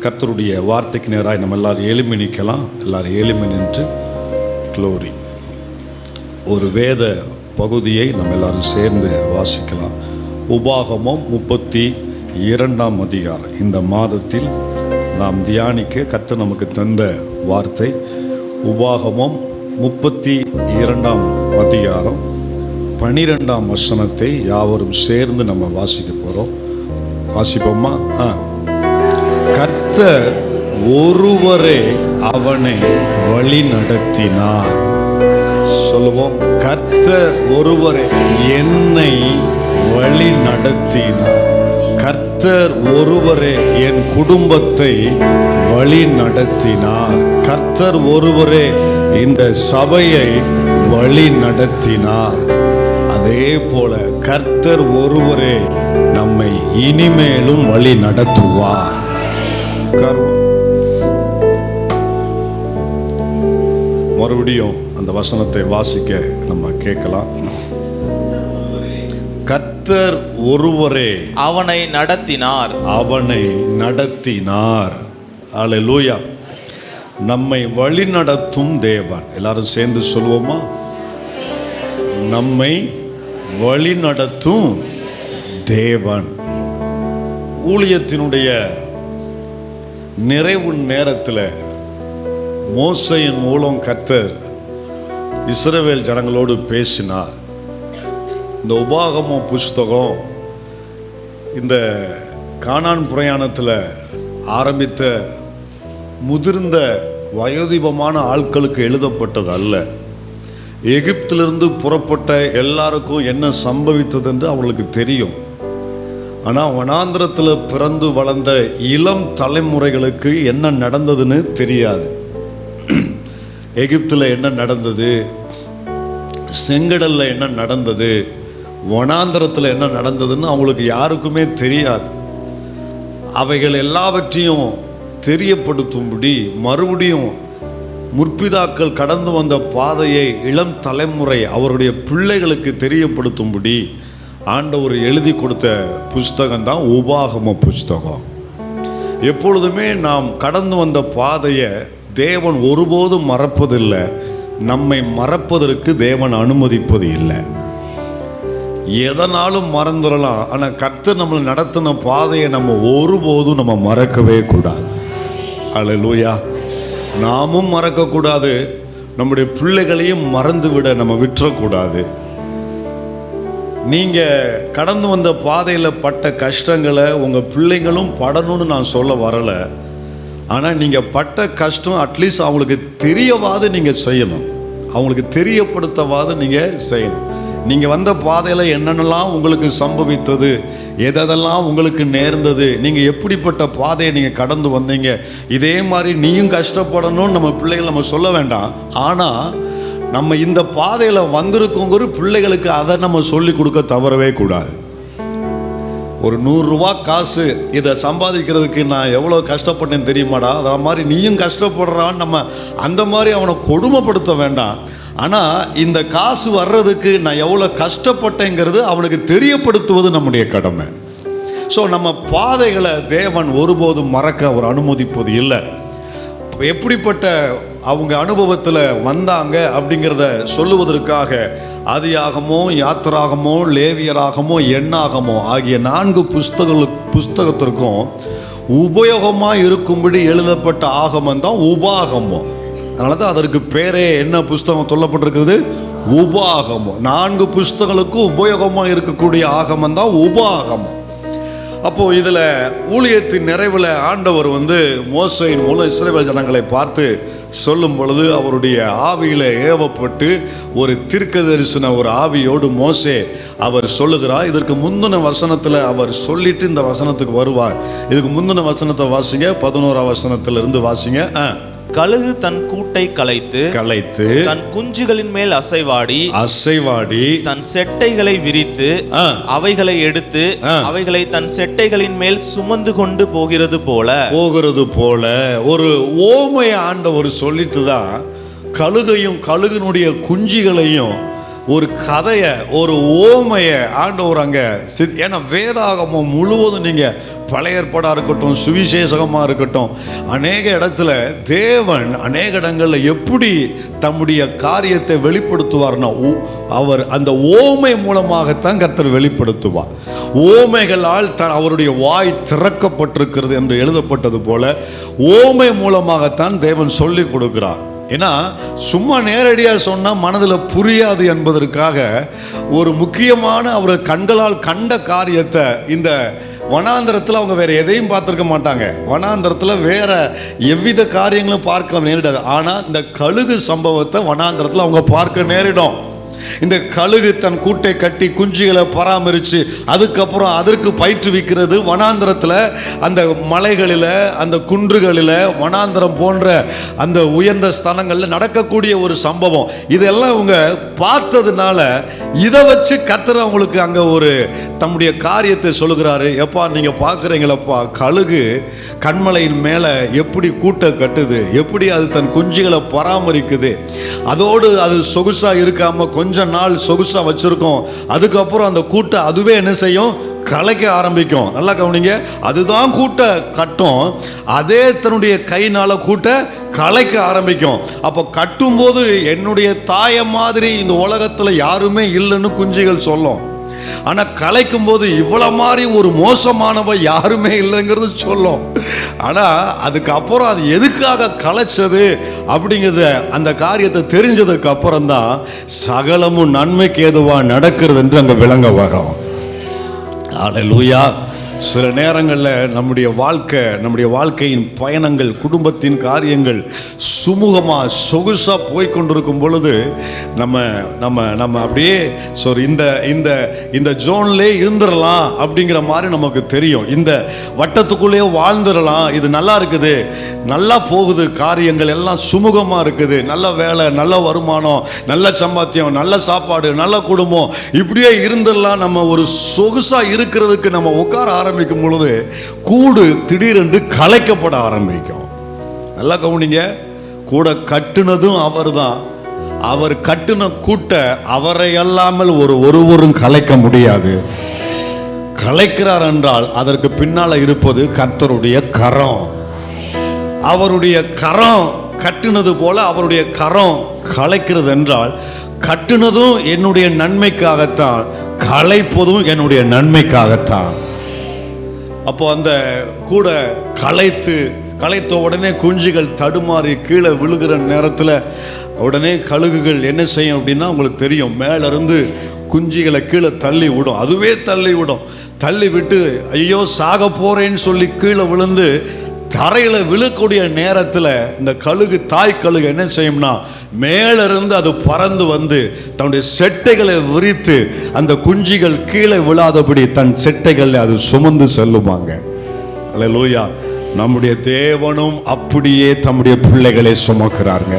கர்த்தருடைய வார்த்தைக்கு நேராக நம்ம எல்லாரும் எளிமை நிற்கலாம். எல்லாரும் எளிமை நின்று க்ளோரி ஒரு வேத பகுதியை நம்ம எல்லாரும் சேர்ந்து வாசிக்கலாம். உபாகமம் 32ஆம் அதிகாரம். இந்த மாதத்தில் நாம் தியானிக்க கர்த்தர் நமக்கு தந்த வார்த்தை உபாகமம் 32ஆம் அதிகாரம் 12ஆம் வசனத்தை யாவரும் சேர்ந்து நம்ம வாசிக்க போகிறோம். வாசிப்போமா? கர்த்தர் ஒருவரே அவனை வழி நடத்தினார். சொல்லுவோம், கர்த்தர் ஒருவரே என்னை வழி நடத்தினார். கர்த்தர் ஒருவரே என் குடும்பத்தை வழி நடத்தினார். கர்த்தர் ஒருவரே இந்த சபையை வழி நடத்தினார். அதே போல கர்த்தர் ஒருவரே நம்மை இனிமேலும் வழி நடத்துவார். மறுபடியும் அந்த வசனத்தை வாசிக்க நம்ம கேட்கலாம். கர்த்தர் ஒருவரே அவனை நடத்தினார். அவனை நடத்தினார். அல்லேலூயா. நம்மை வழி நடத்தும் தேவன். எல்லாரும் சேர்ந்து சொல்லுவோமா? நம்மை வழி நடத்தும் தேவன். ஊழியத்தினுடைய நிறைவு நேரத்தில் மோசேயின் மூலம் கர்த்தர் இஸ்ரவேல் ஜனங்களோடு பேசினார். இந்த உபாகமம் புஸ்தகம் இந்த கானான் பிரயாணத்தில் ஆரம்பித்த முதிர்ந்த வயோதிபமான ஆட்களுக்கு எழுதப்பட்டது அல்ல. எகிப்திலிருந்து புறப்பட்ட எல்லாருக்கும் என்ன சம்பவித்தது என்று அவர்களுக்கு தெரியும். ஆனால் வனாந்திரத்தில் பிறந்து வளர்ந்த இளம் தலைமுறைகளுக்கு என்ன நடந்ததுன்னு தெரியாது. எகிப்தில் என்ன நடந்தது, செங்கடலில் என்ன நடந்தது, வனாந்திரத்தில் என்ன நடந்ததுன்னு அவங்களுக்கு யாருக்குமே தெரியாது. அவைகள் எல்லாவற்றையும் தெரியப்படுத்தும்படி மறுபடியும் முற்பிதாக்கள் கடந்து வந்த பாதையை இளம் தலைமுறை அவருடைய பிள்ளைகளுக்கு தெரியப்படுத்தும்படி ஆண்டவர் எழுதி கொடுத்த புஸ்தகம் தான் உபாகம புஸ்தகம். எப்பொழுதுமே நாம் கடந்து வந்த பாதையை தேவன் ஒருபோதும் மறப்பதில்லை. நம்மை மறப்பதற்கு தேவன் அனுமதிப்பது இல்லை. எதனாலும் மறந்துடலாம், ஆனால் கர்த்தர் நம்மளை நடத்தின பாதையை நம்ம ஒருபோதும் நம்ம மறக்கவே கூடாது. அல்லேலூயா. நாமும் மறக்கக்கூடாது, நம்முடைய பிள்ளைகளையும் மறந்துவிட நம்ம விட்டுறக்கூடாது. நீங்கள் கடந்து வந்த பாதையில் பட்ட கஷ்டங்களை உங்கள் பிள்ளைங்களும் படணும்னு நான் சொல்ல வரலை. ஆனால் நீங்கள் பட்ட கஷ்டம் அட்லீஸ்ட் அவங்களுக்கு தெரியவாது நீங்கள் செய்யணும். அவங்களுக்கு தெரியப்படுத்தவாது நீங்கள் செய்யணும். நீங்கள் வந்த பாதையில் என்னென்னலாம் உங்களுக்கு சம்பவித்தது, எதெல்லாம் உங்களுக்கு நேர்ந்தது, நீங்கள் எப்படிப்பட்ட பாதையை நீங்கள் கடந்து வந்தீங்க, இதே மாதிரி நீயும் கஷ்டப்படணும்னு நம்ம பிள்ளைகள் நம்ம சொல்ல வேண்டாம். ஆனால் நம்ம இந்த பாதையில் வந்திருக்கோங்கிற பிள்ளைகளுக்கு அதை நம்ம சொல்லி கொடுக்க தவறவே கூடாது. ஒரு 100 ரூபா காசு இதை சம்பாதிக்கிறதுக்கு நான் எவ்வளோ கஷ்டப்பட்டேன்னு தெரியுமாடா, அதை மாதிரி நீயும் கஷ்டப்படுறான்னு நம்ம அந்த மாதிரி அவனை கொடுமைப்படுத்த வேண்டாம். ஆனால் இந்த காசு வர்றதுக்கு நான் எவ்வளோ கஷ்டப்பட்டேங்கிறது அவனுக்கு தெரியப்படுத்துவது நம்முடைய கடமை. ஸோ நம்ம பாதைகளை தேவன் ஒருபோதும் மறக்க அவர் அனுமதிப்பது இல்லை. எப்படிப்பட்ட அவங்க அனுபவத்தில் வந்தாங்க அப்படிங்கிறத சொல்லுவதற்காக ஆதியாகமோ, யாத்திராகமோ, லேவியராகமோ, எண்ணாகமோ ஆகிய 4 புஸ்தகத்திற்கும் உபயோகமாக இருக்கும்படி எழுதப்பட்ட ஆகமம் தான் உபாகமம். அதனால தான் அதற்கு பேரே என்ன புஸ்தகம் சொல்லப்பட்டிருக்கிறது? உபாகமம். 4 புஸ்தகங்களுக்கும் உபயோகமாக இருக்கக்கூடிய ஆகமம் தான் உபாகமம். அப்போது இதில் ஊழியத்தின் நிறைவில் ஆண்டவர் மோசேயின் மூலம் இஸ்ரவேல் ஜனங்களை பார்த்து சொல்லும் பொழுது அவருடைய ஆவியில் ஏவப்பட்டு ஒரு தீர்க்கதரிசன ஒரு ஆவியோடு மோசே அவர் சொல்லுகிறார். இதற்கு முந்தின வசனத்தில் அவர் சொல்லிட்டு இந்த வசனத்துக்கு வருவார். இதுக்கு முந்தின வசனத்தை வாசிங்க, 11ஆம் வசனத்திலிருந்து வாசிங்க. கழுகு தன் கூட்டை கலைத்து தன் குஞ்சுகளின் மேல் அசைவாடி தன் செட்டைகளை விரித்து அவைகளை எடுத்து அவைகளை தன் செட்டைகளின் மேல் சுமந்து கொண்டு போகிறது போல ஒரு ஓமையை ஆண்டவர் சொல்லிட்டு தான் கழுகையும் கழுகினுடைய குஞ்சுகளையும் ஒரு கதையை, ஒரு ஓமையை ஆண்டவர் அங்கே ஏன்னா வேதாகமம் முழுவதும் நீங்கள் பழைய ஏற்பாடாக இருக்கட்டும், சுவிசேஷகமாக இருக்கட்டும், அநேக இடத்துல தேவன் அநேக இடங்களில் எப்படி தம்முடைய காரியத்தை வெளிப்படுத்துவார்னா அவர் அந்த ஓமை மூலமாகத்தான் கர்த்தர் வெளிப்படுத்துவார். ஓமைகளால் அவருடைய வாய் திறக்கப்பட்டிருக்கிறது என்று எழுதப்பட்டது போல ஓமை மூலமாகத்தான் தேவன் சொல்லி கொடுக்கிறார். ஏன்னா சும்மா நேரடியாக சொன்னால் மனதில் புரியாது என்பதற்காக ஒரு முக்கியமான அவர் கண்களால் கண்ட காரியத்தை இந்த வனாந்தரத்தில் அவங்க வேற எதையும் பார்த்துருக்க மாட்டாங்க. வனாந்தரத்தில் வேற எவ்வித காரியங்களும் பார்க்க நேரிடாது. ஆனால் இந்த கழுகு சம்பவத்தை வனாந்தரத்தில் அவங்க பார்க்க நேரிடும். இந்த கழுகு தன் கூட்டை கட்டி குஞ்சுகளை பராமரித்து அதுக்கப்புறம் அதற்கு பயிற்றுவிக்கிறது வனாந்தரத்தில், அந்த மலைகளில், அந்த குன்றுகளில், வனாந்தரம் போன்ற அந்த உயர்ந்த ஸ்தலங்களில் நடக்கக்கூடிய ஒரு சம்பவம். இதெல்லாம் அவங்க பார்த்ததுனால இதை வச்சு கர்த்தர் அவங்களுக்கு அங்கே ஒரு தம்முடைய காரியத்தை சொல்லுகிறாரு. எப்பா நீங்கள் பார்க்குறீங்களப்பா, கழுகு கண்மலையின் மேலே எப்படி கூட்டை கட்டுது, எப்படி அது தன் குஞ்சுகளை பராமரிக்குது, அதோடு அது சொகுசாக இருக்காமல் கொஞ்ச நாள் சொகுசாக வச்சுருக்கோம், அதுக்கப்புறம் அந்த கூட்டை அதுவே என்ன செய்யும், கலைக்க ஆரம்பிக்கும். நல்லா கவனிங்க, அதுதான் கூட்டை கட்டும், அதே தன்னுடைய கையினால் கூட்டை கலைக்க ஆரம்பிக்கும். அப்போ கட்டும்போது என்னுடைய தாயை மாதிரி இந்த உலகத்தில் யாருமே இல்லைன்னு குஞ்சுகள் சொல்லும். ஆனால் கலைக்கும் போது இவ்வளோ மாதிரி ஒரு மோசமானவ யாருமே இல்லைங்கிறது சொல்லும். ஆனால் அதுக்கப்புறம் அது எதுக்காக கலைச்சது அப்படிங்கிறத அந்த காரியத்தை தெரிஞ்சதுக்கு அப்புறம் தான் சகலமும் நன்மைக்கு ஏதுவாக நடக்கிறது என்று அங்கே விளங்க வரும். அல்லேலூயா. சில நேரங்களில் நம்முடைய வாழ்க்கையின் பயணங்கள், குடும்பத்தின் காரியங்கள் சுமூகமாக சொகுசாக போய்கொண்டிருக்கும் பொழுது நம்ம அப்படியே இந்த ஜோன்லே இருந்துடலாம் அப்படிங்கிற மாதிரி நமக்கு தெரியும். இந்த வட்டத்துக்குள்ளேயே வாழ்ந்துடலாம், இது நல்லா இருக்குது, நல்லா போகுது, காரியங்கள் எல்லாம் சுமூகமாக இருக்குது, நல்ல வேலை, நல்ல வருமானம், நல்ல சம்பாத்தியம், நல்ல சாப்பாடு, நல்ல குடும்பம், இப்படியே இருந்துடலாம். நம்ம ஒரு சொகுசாக இருக்கிறதுக்கு நம்ம உட்கார ஆரம்பிக்கும் பொழுது கூடு திடீரென்று கலைக்கப்பட ஆரம்பிக்கும். நல்லா கவனிங்க, கூட கட்டுனதும் அவர் தான். அவர் கட்டுன கூட்டை அவரை அல்லாமல் ஒருவரும் கலைக்க முடியாது. கலைக்கிறார் என்றால் அதற்கு பின்னால இருப்பது கர்த்தருடைய கரம். அவருடைய கரம் கட்டுனது போல அவருடைய கரம் கலைக்கிறது என்றால் கட்டுனதும் என்னுடைய நன்மைக்காகத்தான், கலைப்பதும் என்னுடைய நன்மைக்காகத்தான். அப்போ அந்த கூட கலைத்த உடனே குஞ்சுகள் தடுமாறி கீழே விழுகிற நேரத்தில் உடனே கழுகுகள் என்ன செய்யும் அப்படின்னா உங்களுக்கு தெரியும், மேலிருந்து குஞ்சுகளை கீழே தள்ளி விடும். அதுவே தள்ளி விடும். தள்ளி விட்டு ஐயோ சாக போறேன்னு சொல்லி கீழே விழுந்து தரையில் விழக்கூடிய நேரத்தில் இந்த கழுகு, தாய் கழுகு என்ன செய்யும்னா மேலிருந்து அது பறந்து வந்து தன்னுடைய செட்டைகளை விரித்து அந்த குஞ்சுகள் கீழே விழாதபடி தன் செட்டைகளை அது சுமந்து செல்லுமாங்க. அல்லேலூயா. நம்முடைய தேவனும் அப்படியே தம்முடைய பிள்ளைகளை சுமக்கிறாருங்க.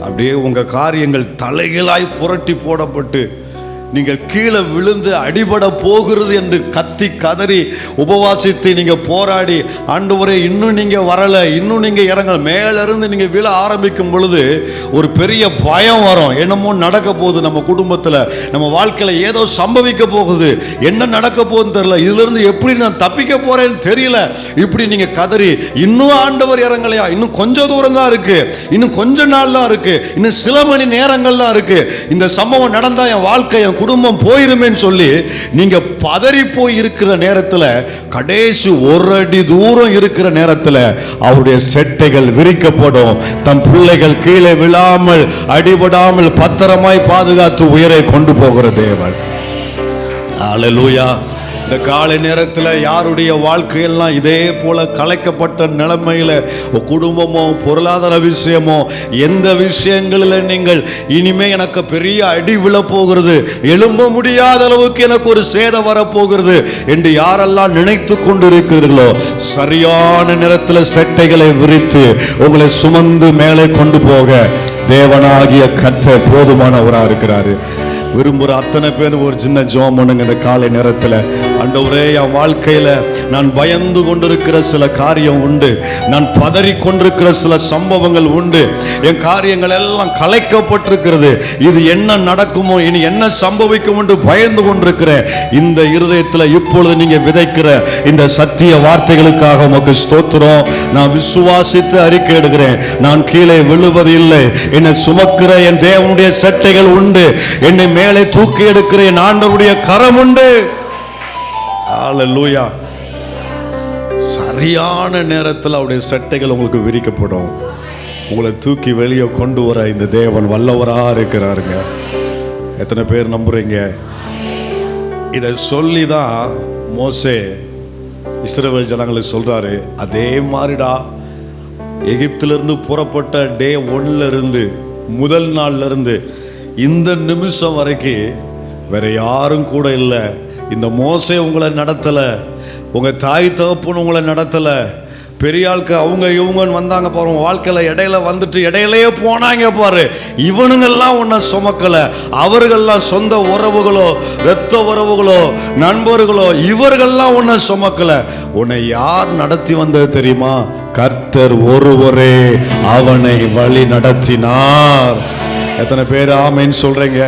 அப்படியே உங்க காரியங்கள் தலைகளாய் புரட்டி போடப்பட்டு நீங்கள் கீழே விழுந்து அடிபட போகிறது என்று கத்தி கதறி உபவாசித்து நீங்க போராடி, ஆண்டவரே இன்னும் நீங்க வரல, இன்னும் நீங்க இறங்கல, மேலிருந்து நீங்க விழ ஆரம்பிக்கும் பொழுது ஒரு பெரிய பயம் வரும். என்னமோ நடக்க போகுது, நம்ம குடும்பத்தில், நம்ம வாழ்க்கையில ஏதோ சம்பவிக்க போகுது, என்ன நடக்க போகுதுன்னு தெரியல, இதுல இருந்து எப்படி நான் தப்பிக்க போறேன்னு தெரியல. இப்படி நீங்க கதறி, இன்னும் ஆண்டவர் இறங்கலையா, இன்னும் கொஞ்சம் தூரம் தான் இருக்கு, இன்னும் கொஞ்ச நாள் தான் இருக்கு, இன்னும் சில மணி நேரங்கள் தான் இருக்கு, இந்த சம்பவம் நடந்தா என் வாழ்க்கை, குடும்பம் போயிருமேன்னு சொல்லி நீங்க பதறி போய் இருக்கிற நேரத்தில், கடைசி ஒரு அடி தூரம் இருக்கிற நேரத்தில் அவருடைய செட்டைகள் விரிக்கப்படும். தம் பிள்ளைகள் கீழே விழாமல் அடிபடாமல் பத்திரமாய் பாதுகாத்து உயிரை கொண்டு போகிற தேவன். அல்லேலூயா. இந்த காலை நேரத்தில் யாருடைய வாழ்க்கையெல்லாம் இதே போல கலைக்கப்பட்ட நிலைமையில, குடும்பமோ பொருளாதார விஷயமோ எந்த விஷயங்களில் நீங்கள் இனிமே எனக்கு பெரிய அடி விழப்போகிறது, எழும்ப முடியாத அளவுக்கு எனக்கு ஒரு சேதம் வரப்போகிறது என்று யாரெல்லாம் நினைத்து கொண்டிருக்கிறீர்களோ, சரியான நேரத்தில் செட்டைகளை விரித்து உங்களை சுமந்து மேலே கொண்டு போக தேவனாகிய கர்த்தர் போதுமானவராக இருக்கிறாரு. விரும்புகிற அத்தனை பேர் ஒரு சின்ன ஜெபம் பண்ணுங்க இந்த காலை நேரத்தில். ஆண்டவரே, என் வாழ்க்கையில நான் பயந்து கொண்டிருக்கிற சில காரியம் உண்டு, நான் பதறி கொண்டிருக்கிற சில சம்பவங்கள் உண்டு, என் காரியங்கள் எல்லாம் கலைக்கப்பட்டிருக்கிறது, இது என்ன நடக்குமோ, இனி என்ன சம்பவிக்கும் என்று பயந்து கொண்டிருக்கிறேன். இந்த இருதயத்தில் இப்பொழுது நீங்க விதைக்கிற இந்த சத்திய வார்த்தைகளுக்காக உமக்கு ஸ்தோத்திரம். நான் விசுவாசித்து அறிக்கை எடுக்கிறேன், நான் கீழே விழுவது இல்லை. என்னை சுமக்கிற என் தேவனுடைய சட்டைகள் உண்டு, என்னை மேலே தூக்கி எடுக்கிற என் ஆண்டவருடைய கரம் உண்டு. ஹல்லேலூயா. சரியான நேரத்தில் அவருடைய சட்டைகள் உங்களுக்கு விரிக்கப்படும். உங்களை தூக்கி வெளியே கொண்டு வர இந்த தேவன் வல்லவரா இருக்கிறாருங்க. எத்தனை பேர் நம்புறீங்க? இதை சொல்லி தான் மோசே இஸ்ரவேல் ஜனங்களுக்கு சொல்றாரு, அதே மாதிரிடா எகிப்திலிருந்து புறப்பட்ட டே 1ல இருந்து, முதல் நாள்ல இருந்து இந்த நிமிஷம் வரைக்கும் வேற யாரும் கூட இல்லை. இந்த மோசே உங்களை நடத்தல, உங்க தாய் தகப்பன் உங்களை நடத்தல, பெரிய ஆளுக்கு அவங்க இவங்கன்னு வந்தாங்க பாரு, உங்க வாழ்க்கையில இடையில வந்துட்டு இடையிலேயே போனாங்க பாரு, இவனுங்கெல்லாம் உன்னை சுமக்கல. அவர்கள்லாம் சொந்த உறவுகளோ, இரத்த உறவுகளோ, நண்பர்களோ, இவர்கள்லாம் உன்னை சுமக்கல. உன்னை யார் நடத்தி வந்தது தெரியுமா? கர்த்தர் ஒருவரே அவனை வழி நடத்தினார். எத்தனை பேர் ஆமென் சொல்றீங்க?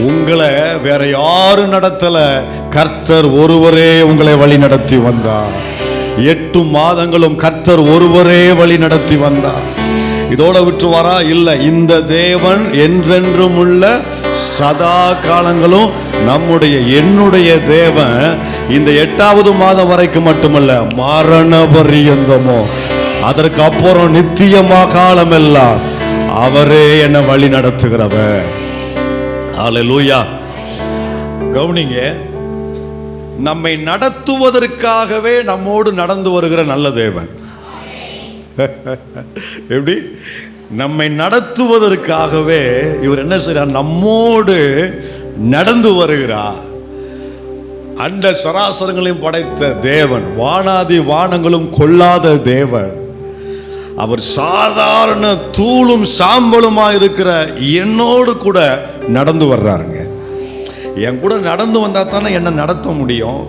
உங்களை வேற யாரும் நடத்தல, கர்த்தர் ஒருவரே உங்களை வழி நடத்தி வந்தார். 8 மாதங்களும் கர்த்தர் ஒருவரே வழி நடத்தி வந்தார். இதோட விட்டு வரா இல்லை. இந்த தேவன் என்றென்றும் உள்ள சதா காலங்களும் நம்முடைய என்னுடைய தேவன் இந்த 8வது மாதம் வரைக்கும் மட்டுமல்ல, மரண பரியந்தமோ, அதற்கு அப்புறம் நித்தியமா காலம் எல்லாம் அவரே என்னை வழி நடத்துகிறவர். ஹல்லேலூயா. கவனிங்க, நம்மை நடத்துவதற்காகவே நம்மோடு நடந்து வருகிற நல்ல தேவன். எப்படி? நம்மை நடத்துவதற்காகவே இவர் என்ன செய்றார்? நம்மோடு நடந்து வருகிறார். அண்ட சராசரங்களையும் படைத்த தேவன், வானாதி வானங்களும் கொள்ளாத தேவன், அவர் சாதாரண தூளும் சாம்பலுமா இருக்கிற என்னோடு கூட நடந்து வர்றாருங்க. என் கூட நடந்து வந்தா தானே என்ன நடத்த முடியும்.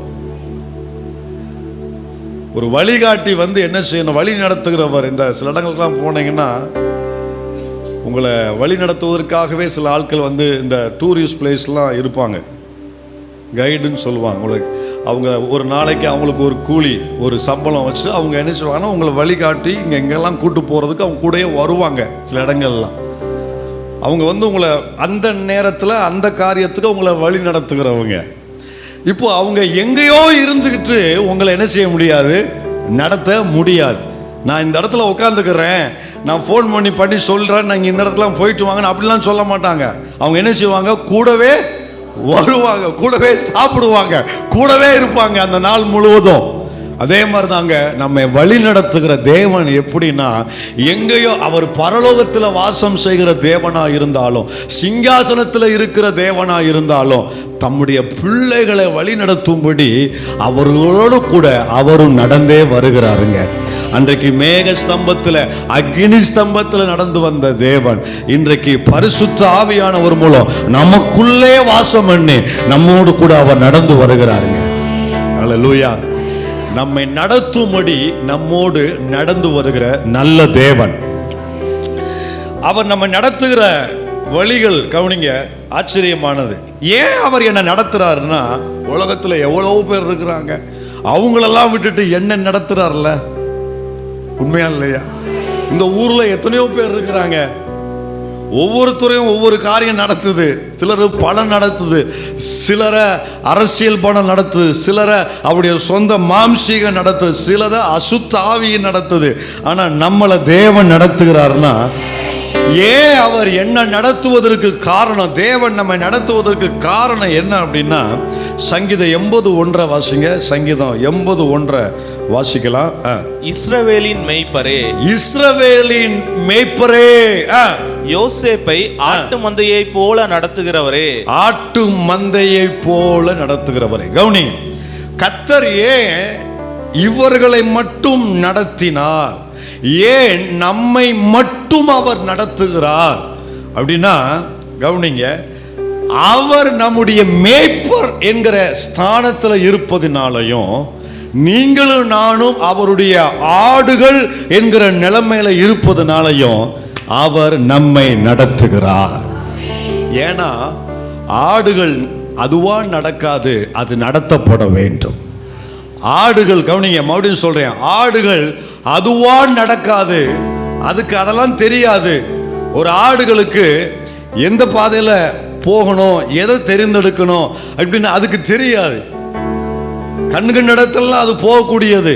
ஒரு வழிகாட்டி வந்து என்ன செய்யணும்? வழி நடத்துகிறவர். இந்த சில இடங்களுக்கெல்லாம் போனீங்கன்னா உங்களை வழி நடத்துவதற்காகவே சில ஆட்கள் வந்து இந்த டூரிஸ்ட் பிளேஸ்லாம் இருப்பாங்க, கைடுன்னு சொல்லுவாங்க. உங்களுக்கு அவங்க ஒரு நாளைக்கு அவங்களுக்கு ஒரு கூலி, ஒரு சம்பளம் வச்சு அவங்க என்ன செய்வாங்கன்னா உங்களை வழிகாட்டி இங்கே எங்கெல்லாம் கூட்டு போகிறதுக்கு அவங்க கூடயே வருவாங்க. சில இடங்கள்லாம் அவங்க வந்து உங்களை அந்த நேரத்தில் அந்த காரியத்துக்கு உங்களை வழி நடத்துகிறவங்க. இப்போ அவங்க எங்கேயோ இருந்துக்கிட்டு உங்களை என்ன செய்ய முடியாது? நடத்த முடியாது. நான் இந்த இடத்துல உட்காந்துக்கிறேன், நான் ஃபோன் பண்ணி சொல்கிறேன், நாங்கள் இந்த இடத்துல போயிட்டு வாங்கன்னு அப்படிலாம் சொல்ல மாட்டாங்க. அவங்க என்ன செய்வாங்க? கூடவே வருவாங்க, கூடவே சாப்பிடுவாங்க, கூடவே இருப்பாங்க அந்த நாள் முழுவதும். அதே மாதிரி தாங்க நம்மை வழி நடத்துகிற தேவன். எப்படின்னா, எங்கேயோ அவர் பரலோகத்தில் வாசம் செய்கிற தேவனா இருந்தாலும், சிங்காசனத்தில் இருக்கிற தேவனா இருந்தாலும், தம்முடைய பிள்ளைகளை வழி நடத்தும்படி அவர்களோடு கூட அவரும் நடந்தே வருகிறாருங்க. அன்றைக்கு மேக ஸ்தம்பத்தில், அக்னி ஸ்தம்பத்தில் நடந்து வந்த தேவன் இன்றைக்கு பரிசுத்த ஆவியானவர் மூலம் நமக்குள்ளே வாசம் பண்ணி நம்மோடு கூட அவர் நடந்து வருகிறாருங்க. ஹல்லேலூயா. நம்மை நடத்தும்படி நம்மோடு நடந்து வருகிற நல்ல தேவன். அவர் நம்ம நடத்துகிற வழிகள் கவனிங்க, ஆச்சரியமானது. ஏன் அவர் என்ன நடத்துறாருன்னா, உலகத்துல எவ்வளவு பேர் இருக்கிறாங்க, அவங்களெல்லாம் விட்டுட்டு என்ன நடத்துறாருல. உண்மையா இல்லையா? இந்த ஊர்ல எத்தனையோ பேர் இருக்கிறாங்க, ஒவ்வொருத்தரையும் ஒவ்வொரு காரியம் நடத்துது. சிலர் பணம் நடத்துது, சிலரை அரசியல் பணம் நடத்துது, சிலரை அவருடைய சொந்த மாம்சீக நடத்துது, சிலரை அசுத்த ஆவியை நடத்துது. ஆனா நம்மளை தேவன் நடத்துகிறாருன்னா, ஏன் அவர் என்ன நடத்துவதற்கு காரணம், தேவன் நம்மை நடத்துவதற்கு காரணம் என்ன அப்படின்னா, சங்கீதம் 80:1 வாசிங்க. சங்கீதம் 80:1 வாசிக்கலாம். இஸ்ரவேலின் மேய்ப்பரே, இஸ்ரவேலின் மேய்ப்பரே, யோசேப்பை ஆட்டு மந்தையை போல நடத்துகிறவரே, ஆட்டு மந்தையை போல நடத்துகிறவரே. கவுனி, கர்த்தர் ஏன் இவர்களை மட்டும் நடத்தினார், ஏன் நம்மை மட்டும் அவர் நடத்துகிறார் அப்படின்னா, கவுனிங்க, அவர் நம்முடைய மேய்ப்பர் என்கிற ஸ்தானத்தில் இருப்பதினாலையும், நீங்களும் நானும் அவருடைய ஆடுகள் என்கிற நிலைமையில இருப்பதனாலையும் அவர் நம்மை நடத்துகிறார். ஏன்னா ஆடுகள் அதுவா நடக்காது, அது நடத்தப்பட வேண்டும். ஆடுகள், கவனிங்க, மறுபடியும் சொல்றேன், ஆடுகள் அதுவா நடக்காது, அதுக்கு அதெல்லாம் தெரியாது. ஒரு ஆடுகளுக்கு எந்த பாதையில போகணும், எதை தெரிந்தெடுக்கணும் அப்படின்னு அதுக்கு தெரியாது. கண்ணுக்கு நடத்தல அது போகக்கூடியது.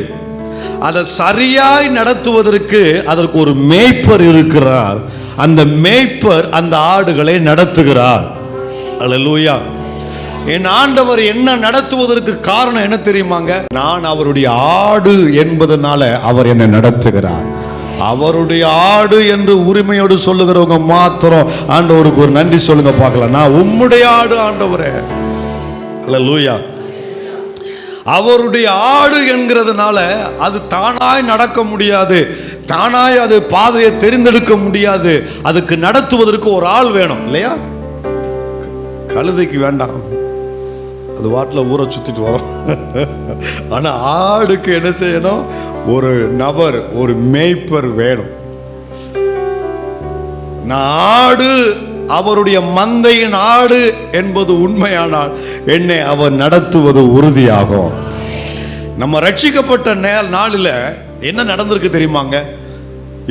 அதை சரியாய் நடத்துவதற்கு அதற்கு ஒரு மேய்ப்பர் இருக்கிறார். அந்த மேய்ப்பர் அந்த ஆடுகளை நடத்துகிறார். அல்லேலூயா. என் ஆண்டவர் என்ன நடத்துவதற்கு காரணம் என்ன தெரியுமாங்க? நான் அவருடைய ஆடு என்பதனால அவர் என்னை நடத்துகிறார். அவருடைய ஆடு என்று உரிமையோடு சொல்லுகிறவங்க மாத்திரம் ஆண்டவருக்கு ஒரு நன்றி சொல்லுங்க பார்க்கலாம். நான் உம்முடைய ஆடு ஆண்டவரே. அல்லேலூயா. அவருடைய ஆடு என்கிறதுனால அது தானாய் நடக்க முடியாது, தானாய் அது பாதையை தெரிந்தெடுக்க முடியாது. அதுக்கு நடத்துவதற்கு ஒரு ஆள் வேணும் இல்லையா? கழுதைக்கு வேண்டாம், அது வாட்டில் ஊரை சுத்திட்டு வரும். ஆனா ஆடுக்கு என்ன செய்யணும்? ஒரு நபர், ஒரு மேய்ப்பர் வேணும். ஆடு அவருடைய மந்தையின் ஆடு என்பது உண்மையானால் என்னை அவர் நடத்துவது உறுதியாகும். நம்ம ரட்சிக்கப்பட்ட நாளில் என்ன நடந்திருக்கு தெரியுமாங்க?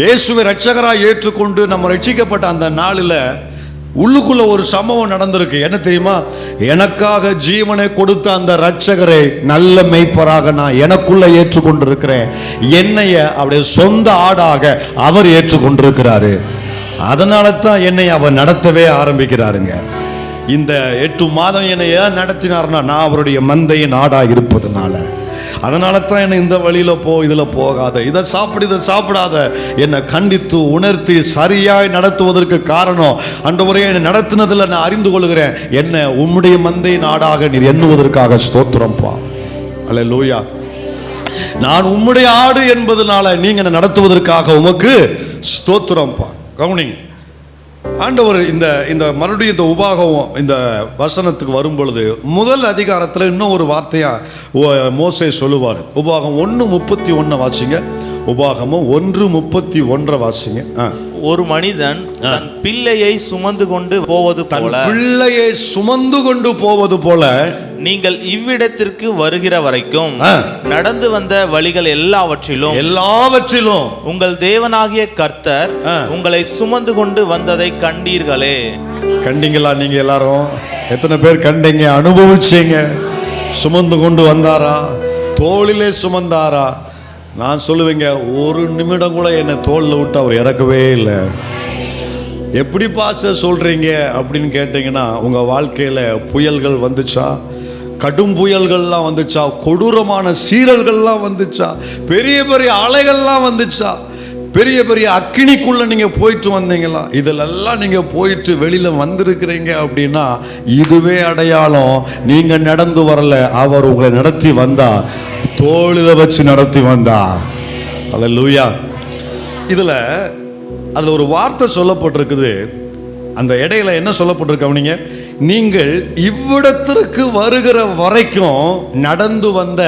இயேசுவை ரட்சகராய் ஏற்றுக்கொண்டு நம்ம ரட்சிக்கப்பட்ட அந்த நாளில் உள்ளுக்குள்ள ஒரு சம்பவம் நடந்திருக்கு. என்ன தெரியுமா? எனக்காக ஜீவனை கொடுத்த அந்த ரட்சகரை நல்ல மேய்ப்பராக நான் எனக்குள்ள ஏற்றுக்கொண்டிருக்கிறேன். என்னைய அவருடைய சொந்த ஆடாக அவர் ஏற்றுக்கொண்டிருக்கிறாரு. அதனால தான் என்னை அவர் நடத்தவே ஆரம்பிக்கிறாருங்க. இந்த 8 மாதம் என்னை ஏன் நடத்தினார்னா, நான் அவருடைய மந்தையின் ஆடா இருப்பதுனால. அதனால தான் என்னை இந்த வழியில இதுல போகாத, இதை சாப்பிடாத என்னை கண்டித்து உணர்த்தி சரியாய் நடத்துவதற்கு காரணம் ஆண்டவரே, என்னை நடத்தினதுல நான் அறிந்து கொள்கிறேன், என்ன உம்முடைய மந்தையின் ஆடாக நீர் எண்ணுவதற்காக ஸ்தோத்திரம்பா. அல்லேலூயா. நான் உம்முடைய ஆடு என்பதனால நீங்க என்னை நடத்துவதற்காக உமக்கு ஸ்தோத்திரம்பா. கவனிங்க, ஆண்டவர் இந்த மறுபடியும் இந்த உபாகமம் இந்த வசனத்துக்கு வரும் பொழுது முதல் அதிகாரத்தில் இன்னும் ஒரு வார்த்தையா மோசே சொல்லுவார். உபாகம் 1:31 வாசிங்க. உபாகமம் 1:31 வாசிங்க. ஒரு மனிதன் தன் பிள்ளையை சுமந்து கொண்டு போவது போல, பிள்ளையை சுமந்து கொண்டு போவது போல நீங்கள் இவ்விடத்திற்கு வருகிற வரைக்கும் நடந்து வந்த வழிகள் எல்லாவற்றிலும் உங்கள் தேவனாகிய கர்த்தர் உங்களை சுமந்து கொண்டு வந்ததை கண்டீர்களே. கண்டீங்களா? நீங்க எல்லாரும் எத்தனை பேர் கண்டீங்க, அனுபவிச்சீங்க? சுமந்து கொண்டு வந்தாரா? தோளிலே சுமந்தாரா? நான் சொல்லுவேங்க, ஒரு நிமிடம் கூட என்னை தோளில் விட்டு அவர் இறக்கவே இல்லை. எப்படி பாச சொல்றீங்க அப்படின்னு கேட்டீங்கன்னா, உங்க வாழ்க்கையில புயல்கள் வந்துச்சா? கடும் புயல்கள்லாம் வந்துச்சா? கொடூரமான சீரல்கள்லாம் வந்துச்சா? பெரிய பெரிய அலைகள்லாம் வந்துச்சா? பெரிய பெரிய அக்கினிக்குள்ள நீங்க போயிட்டு வந்தீங்களா? இதெல்லாம் நீங்க போயிட்டு வெளியில வந்திருக்கிறீங்க அப்படின்னா இதுவே அடையாளம். நீங்க நடந்து வரல, அவர் உங்களை நடத்தி வந்தா, தோளில வச்சு நடத்தி வந்தா. அல்லேலூயா. அதுல ஒரு வார்த்தை சொல்லப்பட்டிருக்குது. அந்த இடையில என்ன சொல்லப்பட்டிருக்கு அவனிங்க? நீங்கள் இவ்விடத்திற்கு வருகிற வரைக்கும் நடந்து வந்த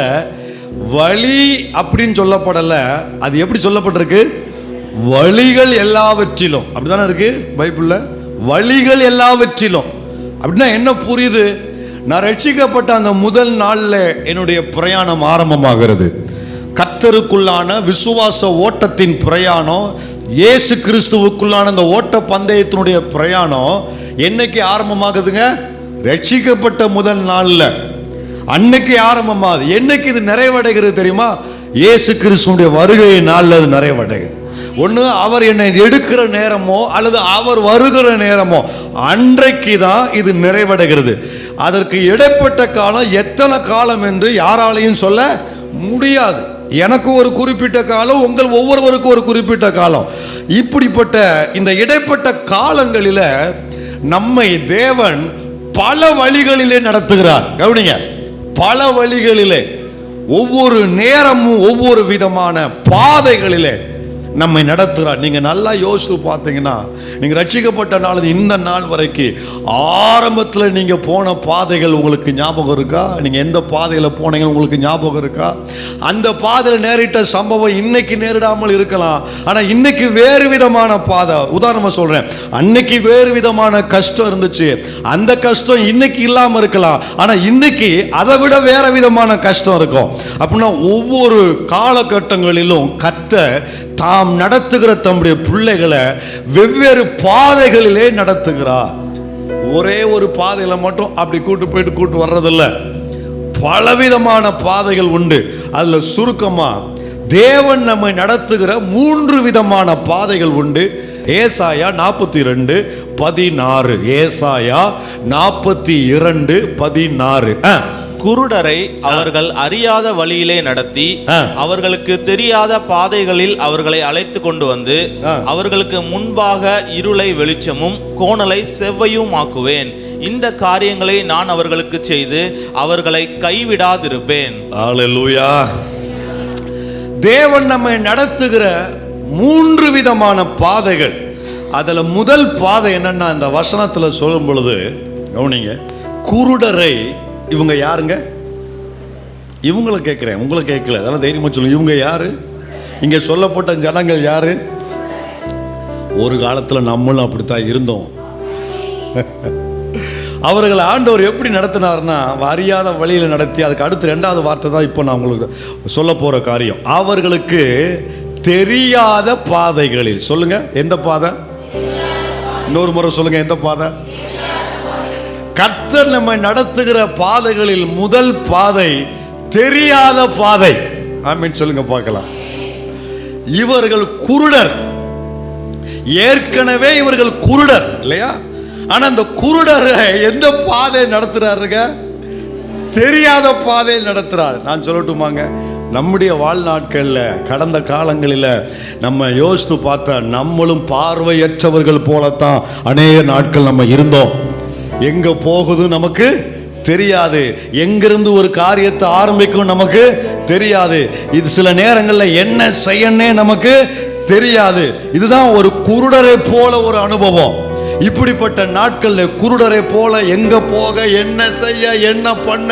வழி அப்படின்னு சொல்லப்படல. அது எப்படி சொல்லப்பட்டிருக்கு? வழிகள் எல்லாவற்றிலும். அப்படிதானே இருக்கு பைபிள்ல. வழிகள் எல்லாவற்றிலும் அப்படின்னா என்ன புரியுது? நான் ரட்சிக்கப்பட்ட அந்த முதல் நாள்ல என்னுடைய பிரயாணம் ஆரம்பமாகிறது. கர்த்தருக்குள்ளான விசுவாச ஓட்டத்தின் பிரயாணம், இயேசு கிறிஸ்துவுக்குள்ளான அந்த ஓட்ட பந்தயத்தினுடைய பிரயாணம் என்னைக்கு ஆரம்பமாகுதுங்க? ரட்சிக்கப்பட்ட முதல் நாள்ல அன்னைக்கு ஆரம்பமாகுது. என்னைக்கு இது நிறைவடைகிறது தெரியுமா? இயேசு கிறிஸ்துவுடைய வருகை நாள்ல அது நிறைவடைகிறது. ஒன்று அவர் என்னை எடுக்கிற நேரமோ அல்லது அவர் வருகிற நேரமோ அன்றைக்கு தான் இது நிறைவடைகிறது. அதற்கு இடைப்பட்ட காலம் எத்தனை காலம் என்று யாராலையும் சொல்ல முடியாது. எனக்கு ஒரு குறிப்பிட்ட காலம், உங்கள் ஒவ்வொருவருக்கும் ஒரு குறிப்பிட்ட காலம். இப்படிப்பட்ட இந்த இடைப்பட்ட காலங்களில நம்மை தேவன் பல வழிகளிலே நடத்துகிறார். கவனிங்க, பல வழிகளிலே, ஒவ்வொரு நேரமும் ஒவ்வொரு விதமான பாதைகளிலே நம்மை நடத்துகிறார். நீங்க நல்லா யோசித்து பார்த்தீங்கன்னா, நீங்க ரட்சிக்கப்பட்ட நாள் இந்த நாள் வரைக்கும் ஆரம்பத்தில் நீங்க போன பாதைகள் உங்களுக்கு ஞாபகம் இருக்கா? நீங்க எந்த பாதையில போனீங்க உங்களுக்கு ஞாபகம் இருக்கா? அந்த பாதையில் நேரிட்ட சம்பவம் இன்னைக்கு நேரிடாமல் இருக்கலாம், ஆனா இன்னைக்கு வேறு விதமான பாதை. உதாரணமா சொல்றேன், அன்னைக்கு வேறு விதமான கஷ்டம் இருந்துச்சு, அந்த கஷ்டம் இன்னைக்கு இல்லாம இருக்கலாம், ஆனா இன்னைக்கு அதை விட வேற விதமான கஷ்டம் இருக்கும். அப்படின்னா ஒவ்வொரு காலகட்டங்களிலும் கர்த்தர் தாம் நடத்துகிற தம்முடைய பிள்ளைகளை வெவ்வேறு பாதைகளிலே நடத்துகிறார். ஒரே ஒரு பாதையில மட்டும் அப்படி கூட்டு போயிட்டு கூட்டு வர்றதில்ல, பலவிதமான பாதைகள் உண்டு. அதுல சுருக்கமா தேவன் நம்மை நடத்துகிற 3 விதமான பாதைகள் உண்டு. ஏசாயா 42:16. ஏசாயா 42:16. குருடரை அவர்கள் அறியாத வழியிலே நடத்தி அவர்களுக்கு தெரியாத பாதைகளில் அவர்களை அழைத்து கொண்டு வந்து அவர்களுக்கு முன்பாக இருளை வெளிச்சமும் கோணலை செவ்வையும் ஆக்குவேன். இந்த காரியங்களை நான் அவர்களுக்கு செய்து அவர்களை கைவிடாதிருப்பேன். அல்லேலூயா. தேவன் நம்மை நடத்துகிற 3 விதமான பாதைகள். அதுல முதல் பாதை என்னன்னா, இந்த வசனத்துல சொல்லும் பொழுது கவனிங்க, குருடரை, இவங்க யாருங்க? இவங்களை கேட்கிறேன், உங்களை கேட்கல, அதெல்லாம் தைரியமா சொல்லுங்க. இவங்க யாரு? இங்க சொல்லப்பட்ட ஜனங்கள் யாரு? ஒரு காலத்துல நம்மளும் அப்படித்தான் இருந்தோம். அவர்களை ஆண்டவர் எப்படி நடத்தினார்னா, அறியாத வழியில் நடத்தி, அதுக்கு அடுத்து 2வது வார்த்தை தான் இப்போ நான் உங்களுக்கு சொல்ல போற காரியம். அவர்களுக்கு தெரியாத பாதைகளில். சொல்லுங்க, எந்த பாதை? இன்னொரு முறை சொல்லுங்க, எந்த பாதை? கர்த்தர் நம்மை நடத்துகிற பாதைகளில் முதல் பாதை தெரியாத பாதை. ஆமென் சொல்லுங்க பார்க்கலாம். இவர்கள் குருடர், ஏற்கனவே இவர்கள் குருடர் இல்லையா? ஆனா அந்த குருடர் எந்த பாதை நடத்துறாருங்க? தெரியாத பாதை நடத்துறார். நான் சொல்லட்டுமாங்க, நம்முடைய வாழ்நாட்கள்ல கடந்த காலங்களில் நம்ம யோசித்து பார்த்தா நம்மளும் பார்வையற்றவர்கள் போலத்தான் அநேக நாட்கள் நம்ம இருந்தோம். எங்க போகுது நமக்கு தெரியாது, எங்கிருந்து ஒரு காரியத்தை ஆரம்பிக்கும் நமக்கு தெரியாது, இது சில நேரங்களில் என்ன செய்யனே நமக்கு தெரியாது. இதுதான் ஒரு குருடரை போல ஒரு அனுபவம். இப்படிப்பட்ட நாட்களில் குருடரை போல எங்க போக, என்ன செய்ய, என்ன பண்ண,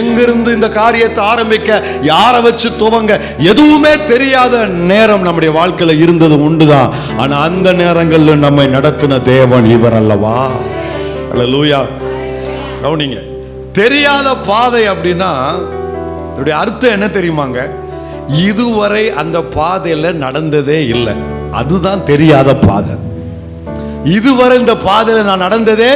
எங்கிருந்து இந்த காரியத்தை ஆரம்பிக்க, யாரை வச்சு துவங்க, எதுவுமே தெரியாத நேரம் நம்முடைய வாழ்க்கையில இருந்தது உண்டுதான். ஆனா அந்த நேரங்களில் நம்மை நடத்தின தேவன் இவர் அல்லவா? அல்லேலூயா. கவனிங்க, தெரியாத பாதை அப்படின்னா இதோடைய அர்த்தம் என்ன தெரியுமாங்க? இதுவரை அந்த பாதையில நடந்ததே இல்லை, அதுதான் தெரியாத பாதை. இதுவரை இந்த பாதையில நான் நடந்ததே,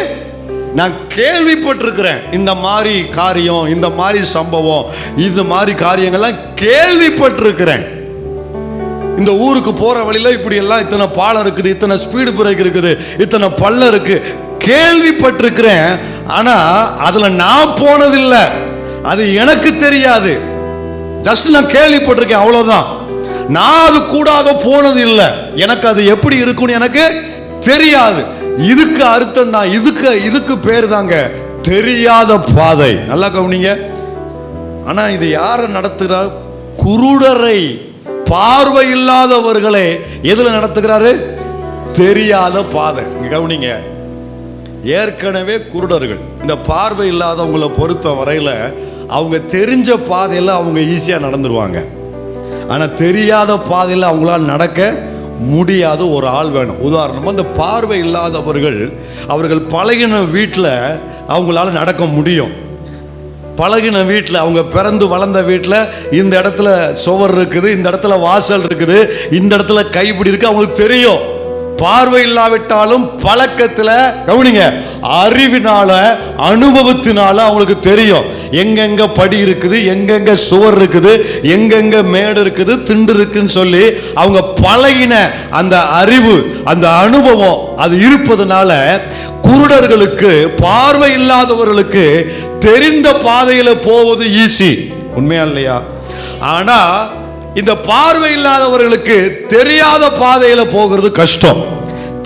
நான் கேள்விப்பட்டிருக்கிறேன். இந்த மாதிரி காரியம், இந்த மாதிரி சம்பவம், இந்த மாதிரி காரியங்கள்லாம் கேள்விப்பட்டிருக்கிறேன். இந்த ஊருக்கு போற வழியில இப்படி எல்லாம் இத்தனை பாலம் இருக்குது, இத்தனை ஸ்பீடு பிரேக் இருக்குது, இத்தனை பள்ளம் இருக்கு, கேள்விப்பட்டிருக்கிறேன். ஆனா அதுல நான் போனதில்லை, அது எனக்கு தெரியாது. ஜஸ்ட் நான் கேள்விப்பட்டிருக்கேன், அவ்வளவுதான். நான் அது கூடாக போனது இல்லை, எனக்கு அது எப்படி இருக்குன்னு எனக்கு தெரியாது. இதுக்கு அர்த்தம் தான், இதுக்கு பேர் தாங்க தெரியாத பாதை. நல்லா கவனிங்க. ஆனா இது யாரை நடத்துகிறார்? குருடரை, பார்வை இல்லாதவர்களை எதுல நடத்துகிறாரு? தெரியாத பாதை. கவனிங்க, ஏற்கனவே குருடர்கள், இந்த பார்வை இல்லாதவங்களை பொறுத்த வரையில அவங்க தெரிஞ்ச பாதையில அவங்க ஈஸியா நடந்துருவாங்க. ஆனா தெரியாத பாதையில அவங்களால நடக்க முடியாத ஒரு ஆள் வேணும். உதாரணமா, இந்த பார்வை இல்லாதவர்கள், அவர்கள் பழகின வீட்டில் அவங்களால நடக்க முடியும். பழகின வீட்டில், அவங்க பிறந்து வளர்ந்த வீட்டில் இந்த இடத்துல சுவர் இருக்குது, இந்த இடத்துல வாசல் இருக்குது, இந்த இடத்துல கைப்பிடி இருக்கு, அவங்களுக்கு தெரியும். பார்வை இல்லாவிட்டாலும் பழக்கத்தில், கவனிங்க, அறிவினால, அனுபவத்தினால அவங்களுக்கு தெரியும் எங்கெங்க படி இருக்குது, எங்கெங்க சுவர் இருக்குது, எங்கெங்க மேடு இருக்குது, திண்டு இருக்குன்னு சொல்லி அவங்க பழகின அந்த அறிவு, அந்த அனுபவம் அது இருப்பதனால குருடர்களுக்கு, பார்வை இல்லாதவர்களுக்கு தெரிந்த பாதையில போவது ஈஸி. உண்மையா இல்லையா? ஆனா இந்த பார்வை இல்லாதவர்களுக்கு தெரியாத பாதையில போகிறது கஷ்டம்.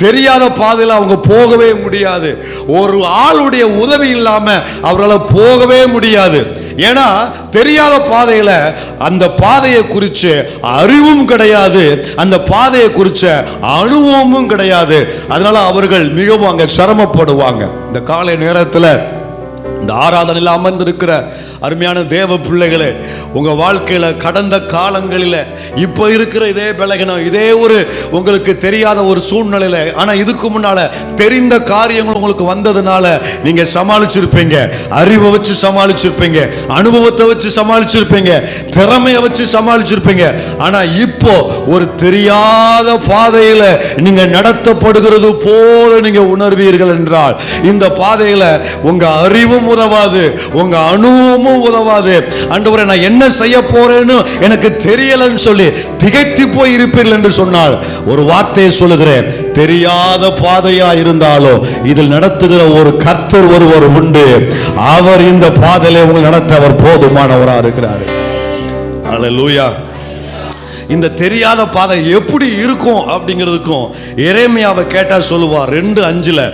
தெரியாத பாதையில அவங்க போகவே முடியாது. ஒரு ஆளுடைய உதவி இல்லாம அவரால் போகவே முடியாது. ஏன்னா தெரியாத பாதையில அந்த பாதையை குறித்து அறிவும் கிடையாது, அந்த பாதையை குறித்த அனுபவமும் கிடையாது. அதனால அவர்கள் மிகவும் அங்க சிரமப்படுவாங்க. இந்த காலை நேரத்தில் இந்த ஆராதனையில் அமர்ந்திருக்கிற அருமையான தேவ பிள்ளைகளே, உங்க வாழ்க்கையில கடந்த காலங்களில் இப்போ இருக்கிற இதே பலகீனம், இதே ஒரு உங்களுக்கு தெரியாத ஒரு சூழ்நிலையில, ஆனா இதுக்கு முன்னால தெரிந்த காரியங்கள் உங்களுக்கு வந்ததுனால நீங்க சமாளிச்சிருப்பீங்க. அறிவை வச்சு சமாளிச்சிருப்பீங்க, அனுபவத்தை வச்சு சமாளிச்சிருப்பீங்க, திறமையை வச்சு சமாளிச்சிருப்பீங்க. ஆனா இப்போ ஒரு தெரியாத பாதையில நீங்க நடத்தப்படுகிறது போல நீங்க உணர்வீர்கள் என்றால், இந்த பாதையில உங்க அறிவும் உதவாது, உங்க அனுபவமும் உதவாது. ஆண்டவரே, நான் என்ன செய்ய போறேன்னு எனக்கு தெரியலன்னு சொல்லி திகைத்து போய் இருப்பீர்கள் என்று சொன்னால், ஒரு வார்த்தையை சொல்லுகிறேன், தெரியாத பாதையா இருந்தாலும் இதில் நடத்துகிற ஒரு கர்த்தர் ஒருவர் உண்டு. அவர் இந்த பாதையிலே உங்களை நடத்த அவர் போதுமானவராக இருக்கிறார். அல்லேலூயா. இந்த தெரியாத பாதை எப்படி இருக்கும் அப்படிங்கிறதுக்கும் எரேமியாவை கேட்டா சொல்லுவார். 2:5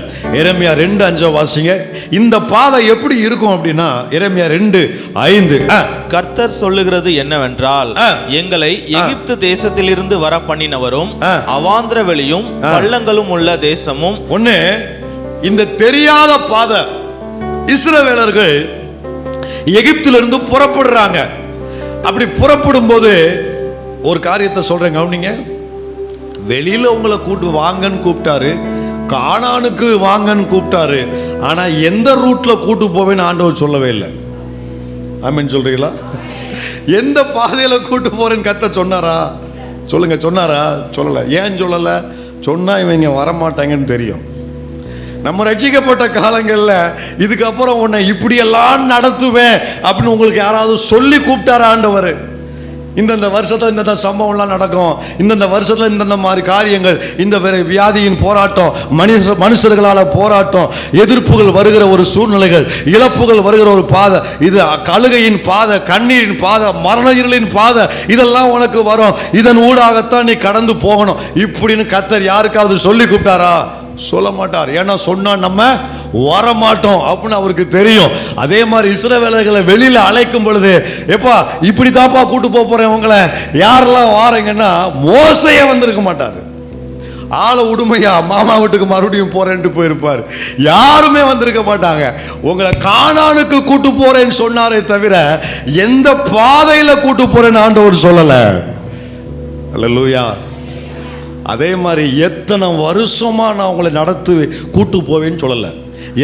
எரேமியா 2:5 வாசிங்க. இந்த பாதை எப்படி இருக்கும் அப்படின்னா, எரேமியா 2:5 கர்த்தர் சொல்லுகிறது என்னவென்றால், எங்களை எகிப்து தேசத்திலிருந்து வர பண்ணினவரும் அவாந்திர வெளியும் பள்ளங்களும் உள்ள தேசமும். ஒண்ணு, இந்த தெரியாத பாதை, இஸ்ரவேலர்கள் எகிப்திலிருந்து புறப்படுறாங்க. அப்படி புறப்படும் போது ஒரு காரியத்தை சொல்றேன், கவனிங்க. வெளியில உங்களை கூட்டு வாங்கன்னு கூப்பிட்டாரு, கானானுக்கு வாங்கன்னு கூப்பிட்டாரு. ஆனா எந்த ரூட்ல கூட்டு போவேன்னு ஆண்டவர் சொல்லவே இல்லை. ஆமென் சொல்றீங்களா? எந்த பாதையில கூட்டு போறேன்னு கர்த்தர் சொன்னாரா? சொல்லுங்க, சொன்னாரா? சொல்லல. ஏன் சொல்லல? சொன்னா இவங்க வரமாட்டாங்கன்னு தெரியும். நம்ம ரட்சிக்கப்பட்ட காலங்களில் இதுக்கப்புறம் உன்னை இப்படியெல்லாம் நடத்துவேன் அப்படின்னு உங்களுக்கு யாராவது சொல்லி கூப்பிட்டாரா ஆண்டவர்? இந்தந்த வருஷத்துல இந்த சம்பவம்லாம் நடக்கும், இந்தந்த வருஷத்துல இந்தந்த மாதிரி காரியங்கள், இந்த வியாதியின் போராட்டம், மனுஷர்களால் போராட்டம், எதிர்ப்புகள் வருகிற ஒரு சூழ்நிலைகள், இழப்புகள் வருகிற ஒரு பாதை, இது கழுகையின் பாதை, கண்ணீரின் பாதை, மரண இருளின் பாதை, இதெல்லாம் உனக்கு வரும், இதன் ஊடாகத்தான் நீ கடந்து போகணும் இப்படின்னு கர்த்தர் யாருக்காவது சொல்லி கூப்பிட்டாரா? சொல்ல மாட்டார். ஏன்னா சொன்னா நம்ம வரமாட்டோம் அப்படின்னு அவருக்கு தெரியும். அதே மாதிரி இஸ்ரவேலர்களை வெளியில அழைக்கும் பொழுது, எப்பா இப்படி தாப்பா கூட்டு போறேன் உங்களை, யாரெல்லாம் வாரீங்கன்னா மோசையே வந்திருக்க மாட்டாரு. ஆளை உடுமையா மாமா வீட்டுக்கு மறுபடியும் போறேன்ட்டு போயிருப்பார். யாருமே வந்திருக்க மாட்டாங்க. உங்களை கானானுக்கு கூட்டு போறேன்னு சொன்னாரே தவிர எந்த பாதையில கூட்டு போறேன்னு ஆண்டவர் சொல்லல. அல்லேலூயா. அதே மாதிரி எத்தனை வருஷமா நான் உங்களை நடத்து கூட்டு போவேன்னு சொல்லல,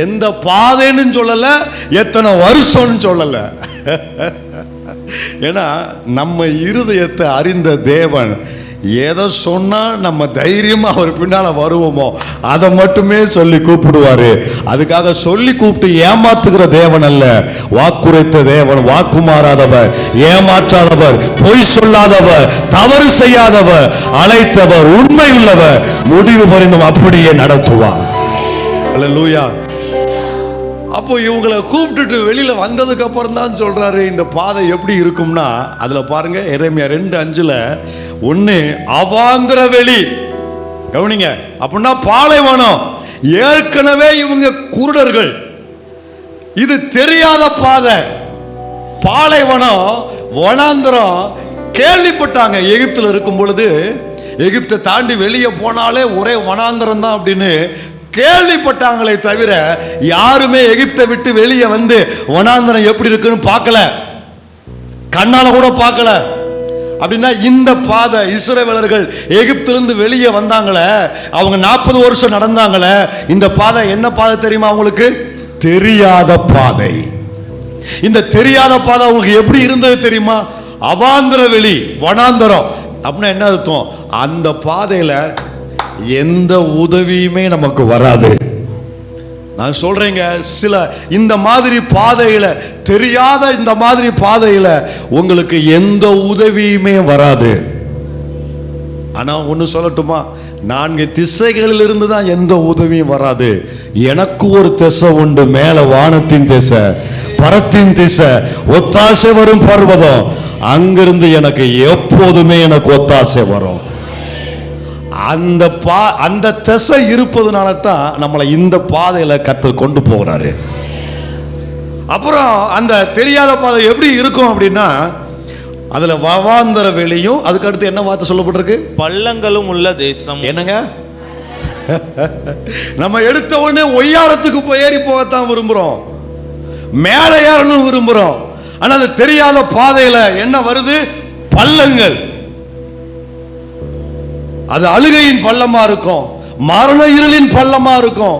எந்த பாதைன்னு சொல்லல, எத்தனை வருஷம்னு சொல்லல. ஏன்னா நம்ம இருதயத்தை அறிந்த தேவன் எதை சொன்னா நம்ம தைரியமா அவர் பின்னால வருவோமோ அதை மட்டுமே சொல்லி கூப்பிடுவாரு. அதுக்காக சொல்லி கூப்பிட்டு ஏமாத்துகிற தேவன் அல்ல. வாக்குரைத்த தேவன், வாக்கு மாறாதவர், ஏமாற்றாதவர், பொய் சொல்லாதவர், தவறு செய்யாதவர், அழைத்தவர், உண்மை உள்ளவர், முடிவு பரிந்தும் அப்படியே நடத்துவார். அல்லேலூயா. அப்போ இவங்களை கூப்பிட்டுட்டு வெளியில வந்ததுக்கு அப்புறம் தான் சொல்றாரு இந்த பாதை எப்படி இருக்கும்னா, அதுல பாருங்க எரேமியா 2:5 ஒண்ணு, அவாந்திர வெளி. கவனிங்க, அப்படின்னா பாலைவனம். ஏற்கனவே இவங்க குருடர்கள், இது தெரியாத பாதை, பாலைவனம், வனாந்திரம். கேள்விப்பட்டாங்க எகிப்துல இருக்கும் பொழுது, எகிப்தை தாண்டி வெளியே போனாலே ஒரே வனாந்திரம் தான் அப்படின்னு கேள்விப்பட்டாங்களே தவிர யாருமே எகிப்தை விட்டு வெளியே வந்து வனாந்திரம் எப்படி இருக்குன்னு பார்க்கல, கண்ணால கூட பார்க்கல. அப்படின்னா இந்த பாதை, இஸ்ரவேலர்கள் எகிப்திலிருந்து வெளியே வந்தாங்களே, அவங்க 40 வருஷம் நடந்தாங்களே, இந்த பாதை என்ன பாதை தெரியுமா அவங்களுக்கு? தெரியாத பாதை. இந்த தெரியாத பாதை அவங்களுக்கு எப்படி இருந்தது தெரியுமா? அவாந்திர வெளி, வனாந்தரம். அப்படின்னா என்ன அர்த்தம்? அந்த பாதையில எந்த உதவியுமே நமக்கு வராது. நான் சொல்றேங்க, சில இந்த மாதிரி பாதையில, தெரியாத இந்த மாதிரி பாதையில உங்களுக்கு எந்த உதவியுமே வராது. ஆனா ஒன்னு சொல்லட்டுமா, 4 திசைகளில் இருந்து தான் எந்த உதவியும் வராது. எனக்கு ஒரு திசை உண்டு, மேல வானத்தின் திசை, பரத்தின் திசை, ஒத்தாசை வரும் பர்வதம். அங்கிருந்து எனக்கு எப்போதுமே எனக்கு ஒத்தாசை வரும். அந்த திசை இருப்பதுனால தான் நம்மளை இந்த பாதையில கர்த்தர் கொண்டு போகிறாரு. அப்புறம் அந்த தெரியாத பாதை எப்படி இருக்கும் அப்படின்னா, அதுல வவாந்தர வெளியும், அதுக்கு அடுத்து என்ன வார்த்தை சொல்லப்பட்டிருக்கு? பள்ளங்களும் உள்ள தேசம். என்னங்க, நம்ம எடுத்த உடனே ஒய்யாரத்துக்கு ஏறி போகத்தான் விரும்புறோம், மேலே ஏறணும் விரும்புறோம். ஆனா அது தெரியாத பாதையில என்ன வருது? பள்ளங்கள். அது அழுகையின் பள்ளமா இருக்கும், மரண இருளின் பள்ளமா இருக்கும்,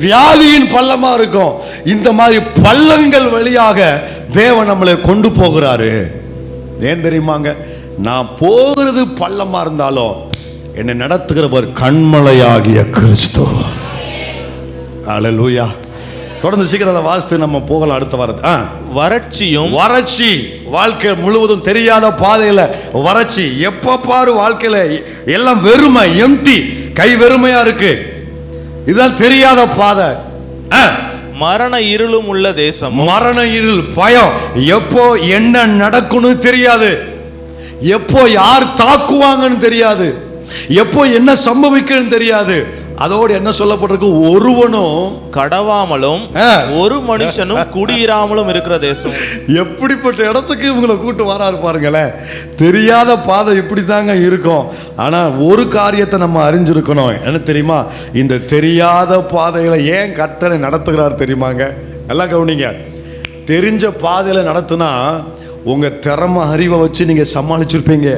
வியாதியின் பள்ளமா இருக்கும். இந்த மாதிரி பள்ளங்கள் வழியாக தேவன் நம்மளை கொண்டு போகிறாரு. ஏன் தெரியுமாங்க? நான் போகிறது பள்ளமா இருந்தாலும் என்னை நடத்துகிறவர் கண்மலையாகிய கிறிஸ்து. அல்லேலூயா. தொடர்ந்து சீக்கிரம் அதை வாசித்து நம்ம போகலாம் அடுத்த வாரத்து. வறட்சி, வாழ்க்கை முழுவதும் தெரியாத பாதையில வறட்சி. எப்ப பாரு வாழ்க்கையில எல்லாம் வெறுமை, எம்டி, கை வெறுமையா இருக்கு. இதுதான் தெரியாத பாதை. மரண இருளும் உள்ள தேசம். மரண இருள், பயம். எப்போ என்ன நடக்கும்னு தெரியாது, எப்போ யார் தாக்குவாங்கன்னு தெரியாது, எப்போ என்ன சம்பவிக்குன்னு தெரியாது. அதோடு என்ன சொல்லப்பட்டிருக்கு? ஒருவனும் கடவாமலும் ஒரு மனுஷனும் குடியிராமலும் இருக்கிற தேசம். எப்படிப்பட்ட இடத்துக்கு இவங்களை கூட்டு வராரு பாருங்களேன். தெரியாத பாதை இப்படி தாங்க இருக்கும். ஆனா ஒரு காரியத்தை நம்ம அறிஞ்சிருக்கணும். என்ன தெரியுமா? இந்த தெரியாத பாதைகளை ஏன் கர்த்தரை நடத்துகிறார் தெரியுமாங்க? எல்லாம் கவனிங்க. தெரிஞ்ச பாதையில நடத்துனா உங்க திறமை, அறிவை வச்சு நீங்க சமாளிச்சிருப்பீங்க.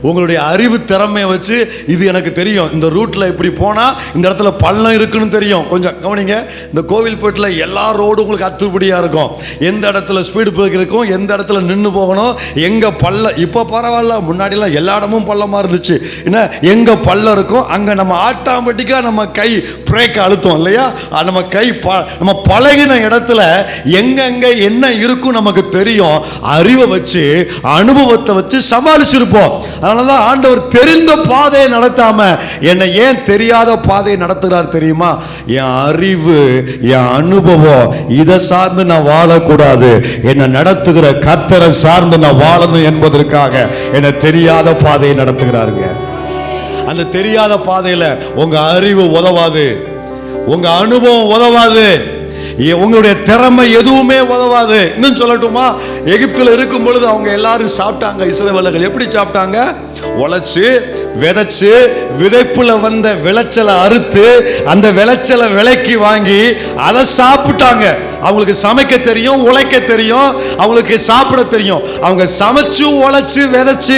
உங்களுடைய அறிவு திறமையை வச்சு இது எனக்கு தெரியும், இந்த ரூட்ல இப்படி போனா இந்த இடத்துல பள்ளம் இருக்குன்னு தெரியும். கொஞ்சம் கவனிங்க. இந்த கோவில்பேட்டில் எல்லா ரோடும் உங்களுக்கு அத்துப்படியா இருக்கும். எந்த இடத்துல ஸ்பீடு பிரேக் இருக்கும், எந்த இடத்துல நின்று போகணும், எங்க பள்ளம். இப்போ பரவாயில்ல, முன்னாடிலாம் எல்லா இடமும் பள்ளமா இருந்துச்சு. என்ன, எங்க பள்ளம் இருக்கும் அங்க நம்ம ஆட்டாமட்டிக்கா நம்ம கை பிரேக் அழுத்தம் இல்லையா? நம்ம கை நம்ம பழகின இடத்துல எங்கெங்க என்ன இருக்கும் நமக்கு தெரியும். அறிவை வச்சு, அனுபவத்தை வச்சு சமாளிச்சிருப்போம். அதனாலதான் ஆண்டவர் தெரிந்த பாதையை நடத்தாம என்னை ஏன் தெரியாத பாதையை நடத்துகிறார் தெரியுமா? என் அறிவு, என் அனுபவம் இதை சார்ந்து நான் வாழக்கூடாது, என்னை நடத்துகிற கர்த்தரை சார்ந்து நான் வாழணும் என்பதற்காக என்னை தெரியாத பாதையை நடத்துகிறாருங்க. அந்த தெரியாத பாதையில உங்க அறிவு உதவாது, உங்க அனுபவம் உதவாது, உங்களுடைய திறமை எதுவுமே உதவாது. இன்னும் சொல்லட்டுமா? எகிப்தில் இருக்கும் பொழுது அவங்க எல்லாரும் சாப்பிட்டாங்க. இஸ்ரவேலர்கள் எப்படி சாப்பிட்டாங்க? உழைச்சு, விதைச்சு, விதைப்புல வந்த விளைச்சலை அறுத்து அந்த விளைச்சலை விலைக்கு வாங்கி அதை சாப்பிட்டாங்க. அவங்களுக்கு சமைக்க தெரியும், உழைக்க தெரியும், அவங்களுக்கு சாப்பிட தெரியும். அவங்க சமைச்சு, உழைச்சு, விதைச்சு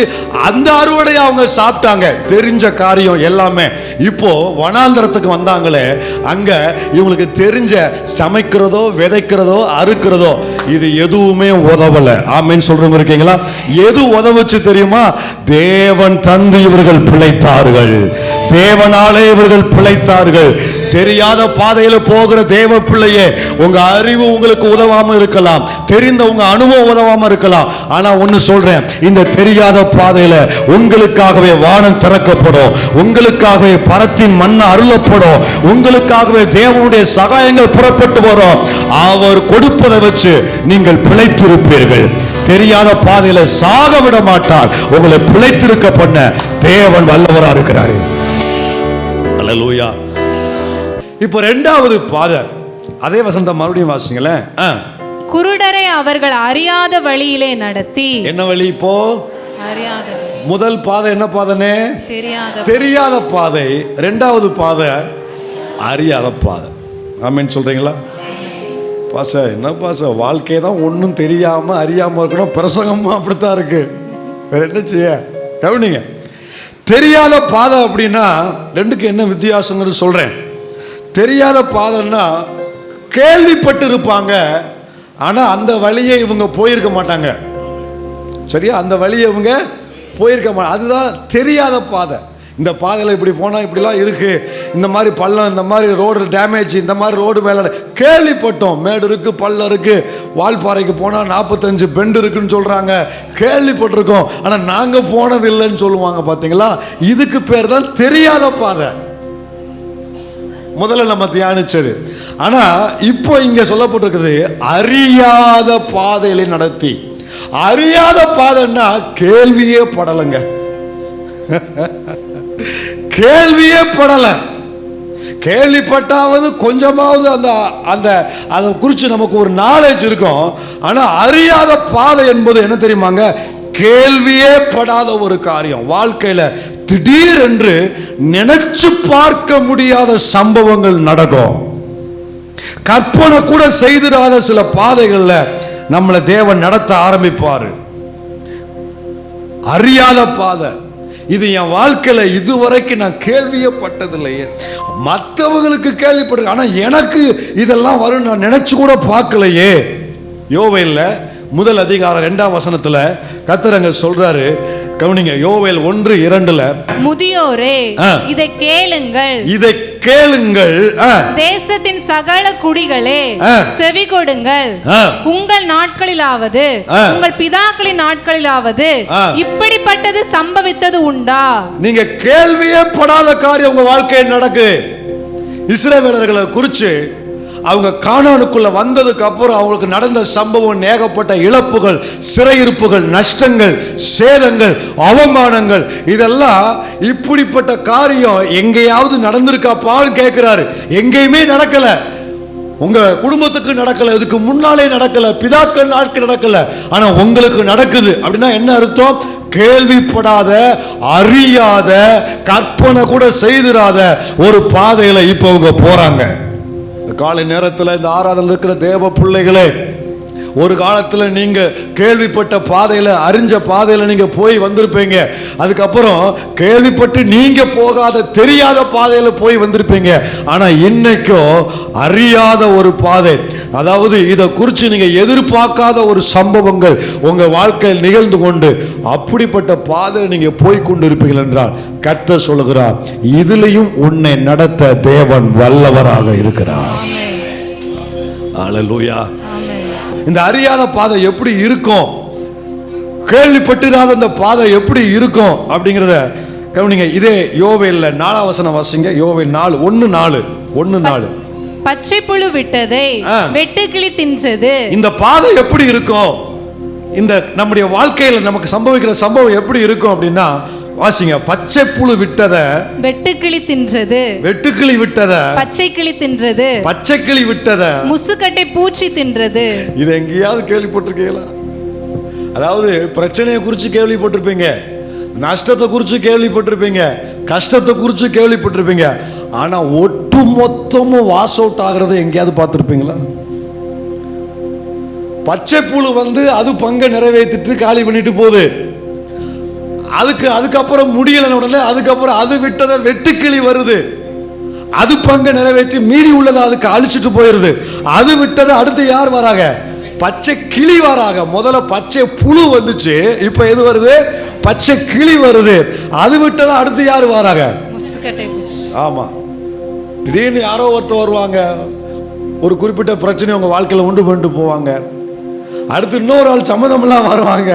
அந்த அறுவடையை அவங்க சாப்பிட்டாங்க. தெரிஞ்ச காரியம் எல்லாமே. இப்போ வனாந்தரத்துக்கு வந்தாங்களே, அங்க இவங்களுக்கு தெரிஞ்ச சமைக்கிறதோ, விதைக்கிறதோ, அறுக்கிறதோ இது எதுவுமே உதவல. ஆமென் சொல்றவங்க இருக்கீங்களா? எது உதவுச்சு தெரியுமா? தேவன் தந்து இவர்கள் பிழைத்தார்கள், தேவனாலே இவர்கள் பிழைத்தார்கள். தெரியாத பாதையில போகிற தேவ பிள்ளையே, உங்க அறிவு உங்களுக்கு உதவாம இருக்கலாம், தெரிந்த உங்க அனுபவம் உதவாம இருக்கலாம். ஆனா ஒன்னு சொல்றேன், இந்த தெரியாத பாதையில உங்களுக்காகவே வானம் திறக்கப்படும், உங்களுக்காகவே பரத்தின் மண்ணை அருளப்படும், உங்களுக்காகவே தேவனுடைய சகாயங்கள் புறப்பட்டு வரும். அவர் கொடுப்பதை வச்சு நீங்கள் பிழைத்திருப்பீர்கள். தெரியாத பாதையில சாக விட மாட்டார். உங்களை பிழைத்திருக்க பண்ண தேவன் வல்லவரா இருக்கிறாரு. அல்லேலூயா. இப்போ இரண்டாவது பாதை, அதே வசனத்தை மறுபடியும் வாசிங்களேன். குருடரை அவர்கள் அறியாத வழியிலே நடத்தி. என்ன வழி? இப்போ அறியாத. முதல் பாதை என்ன பாதைனே? தெரியாத பாதை. இரண்டாவது பாதை அறியாத பாதை. ஆமென் சொல்றீங்களா? பாச என்ன பாச, வாழ்க்கை தான் ஒன்றும் தெரியாம அறியாம இருக்கணும். பிரசங்கமும் அப்படித்தான் இருக்கு. வேற என்ன செய்ய? கவனிங்க. தெரியாத பாதை அப்படின்னா ரெண்டுக்கு என்ன வித்தியாசம்னு சொல்றேன். தெரியாத பாதைன்னா கேள்விப்பட்டு இருப்பாங்க, ஆனா அந்த வழியை இவங்க போயிருக்க மாட்டாங்க. சரியா? அந்த வழியை இவங்க போயிருக்க மாட்டாங்க. அதுதான் தெரியாத பாதை. இந்த பாதையில் இப்படி போனால் இப்படிலாம் இருக்கு, இந்த மாதிரி பள்ளம், இந்த மாதிரி ரோடு டேமேஜ், இந்த மாதிரி ரோடு மேலே கேள்விப்பட்டோம். மேடு இருக்கு, பள்ளம் இருக்கு, வால்பாறைக்கு போனால் 45 பெண்டு இருக்குன்னு சொல்றாங்க, கேள்விப்பட்டிருக்கோம். ஆனால் நாங்கள் போனது இல்லைன்னு சொல்லுவாங்க. பார்த்தீங்களா? இதுக்கு பேர் தான் தெரியாத பாதை. முதல்ல நம்ம தியானிச்சது. ஆனா இப்போ இங்க சொல்லப்பட்டிருக்குது அறியாத பாதையில நடத்தி. அறியாத பாதைன்னா கேள்வியே படலங்க, கேள்வியே படல. கேள்விப்பட்டாவது கொஞ்சமாவது அந்த அந்த அதை குறித்து நமக்கு ஒரு நாலேஜ் இருக்கும். ஆனால் அறியாத பாதை என்பது என்ன தெரியுமாங்க? கேள்வியே படாத ஒரு காரியம். வாழ்க்கையில திடீரென்று நினைச்சு பார்க்க முடியாத சம்பவங்கள் நடக்கும். கற்பனை கூட செய்திராத சில பாதைகள்ல நம்மளை தேவன் நடத்த ஆரம்பிப்பாரு. அறியாத பாதை. இது என் வாழ்க்கையில இதுவரைக்கும் நான் கேள்வியே பட்டதில்லையே. மற்றவங்களுக்கு கேள்விப்பட்டிருக்கேன், ஆனா எனக்கு இதெல்லாம் வரும் நான் நினைச்சு கூட பார்க்கலையே. யோவேல்ல 1 அதிகாரம் 2ஆம் வசனத்துல கர்த்தர் அங்க சொல்றாரு, கவனிங்க. யோவேல் 1:2 முதியோரே இதை கேளுங்கள், இதை கேளுங்கள், தேசத்தின் சகல குடிகளே செவி கொடுங்கள். உங்கள் நாட்களிலாவது உங்கள் பிதாக்களின் நாட்களிலாவது இப்படிப்பட்டது சம்பவித்தது உண்டா? நீங்க கேள்வியே படாத காரியம் உங்க வாழ்க்கையில் நடக்கு. இஸ்ரவேலர்களை குறித்து அவங்க கானானுக்குள்ள வந்ததுக்கு அப்புறம் அவங்களுக்கு நடந்த சம்பவம் ஏகப்பட்ட இழப்புகள், சிறையிருப்புகள், நஷ்டங்கள், சேதங்கள், அவமானங்கள். இதெல்லாம் இப்படிப்பட்ட காரியம் எங்கேயாவது நடந்திருக்காப்பான்னு கேட்கிறாரு. எங்கேயுமே நடக்கல. உங்க குடும்பத்துக்கு நடக்கல, இதுக்கு முன்னாலே நடக்கல, பிதாக்கள் நாட்கள் நடக்கல, ஆனா உங்களுக்கு நடக்குது. அப்படின்னா என்ன அர்த்தம்? கேள்விப்படாத, அறியாத, கற்பனை கூட செய்திராத ஒரு பாதையில இப்ப அவங்க போறாங்க. காலை நேரத்தில் இந்த ஆராதனையில் இருக்கிற தேவ பிள்ளைகளே, ஒரு காலத்தில் நீங்க கேள்விப்பட்ட பாதையில, அறிஞ்ச பாதையில நீங்க போய் வந்திருப்பீங்க. அதுக்கப்புறம் கேள்விப்பட்டு நீங்க போகாத, தெரியாத பாதையில போய் வந்திருப்பீங்க. ஆனா இன்னைக்கும் அறியாத ஒரு பாதை, அதாவது இதை குறித்து நீங்க எதிர்பார்க்காத ஒரு சம்பவங்கள் உங்க வாழ்க்கையில் நிகழ்ந்து கொண்டு அப்படிப்பட்ட பாதை நீங்க போய் கொண்டு இருப்பீர்கள் என்றால் கர்த்தர் சொல்லுகிறார், இதுலயும் உன்னை நடத்த தேவன் வல்லவராக இருக்கிறார். அல்லேலூயா. இந்த அறியாத பாதை எப்படி இருக்கும், கேள்விப்பட்டிராத அந்த பாதை எப்படி இருக்கும் அப்படிங்கிறத கவனிங்க. இதே யோவேல்ல 4ஆம் வசனம் வாசிங்க. யோவேல் 4:1-4. பச்சை புழு விட்டதை வெட்டுக்கிளி தின்றது. இந்த பாதை எப்படி இருக்கும்? இந்த நம்முடைய வாழ்க்கையில நமக்கு சம்பவிக்கிற சம்பவம் எப்படி இருக்கும் அப்படின்னா வாசிங்க. பச்சை புழு விட்டத வெட்டுக்கிளி தின்றது, வெட்டுக்கிளி விட்டத பச்சை கிளி தின்றது, பச்சை கிளி விட்டத முசுக்கட்டை பூச்சி தின்றது. இது எங்கேயாவது கேள்விப்பட்டிருக்கீங்களா? அதாவது பிரச்சனையை குறித்து கேள்விப்பட்டிருப்பீங்க, நஷ்டத்தை குறித்து கேள்விப்பட்டிருப்பீங்க, கஷ்டத்தை குறித்து கேள்விப்பட்டிருப்பீங்க. ஆனா ஒட்டு மொத்தமும் வாஷ் அவுட் ஆகிறது எங்கேயாவது பார்த்துருப்பீங்களா? பச்சை புழு அது பங்கை நிறைவேற்றிட்டு காலி பண்ணிட்டு போகுது. அதுக்கப்புறம் முடியல உடனே அதுக்கப்புறம் அது விட்டதை வெட்டுக்கிளி வருது, அது பங்கை நிறைவேற்றி மீறி உள்ளதை அதுக்கு அழிச்சிட்டு போயிருது. அது விட்டதை அடுத்து யார் வராங்க? பச்சை கிளி வராங்க. முதல்ல பச்சை புழு வந்துச்சு, இப்ப எது வருது? பச்சை கிளி வருது. அது விட்டதை அடுத்து யார் வராங்க? ஆமா, திடீர்னு யாரோ ஒருத்தர் வருவாங்க, ஒரு குறிப்பிட்ட பிரச்சனை உங்க வாழ்க்கையில உண்டு பண்ணிட்டு போவாங்க. அடுத்து இன்னொரு ஆள் சம்மதமெல்லாம் வருவாங்க,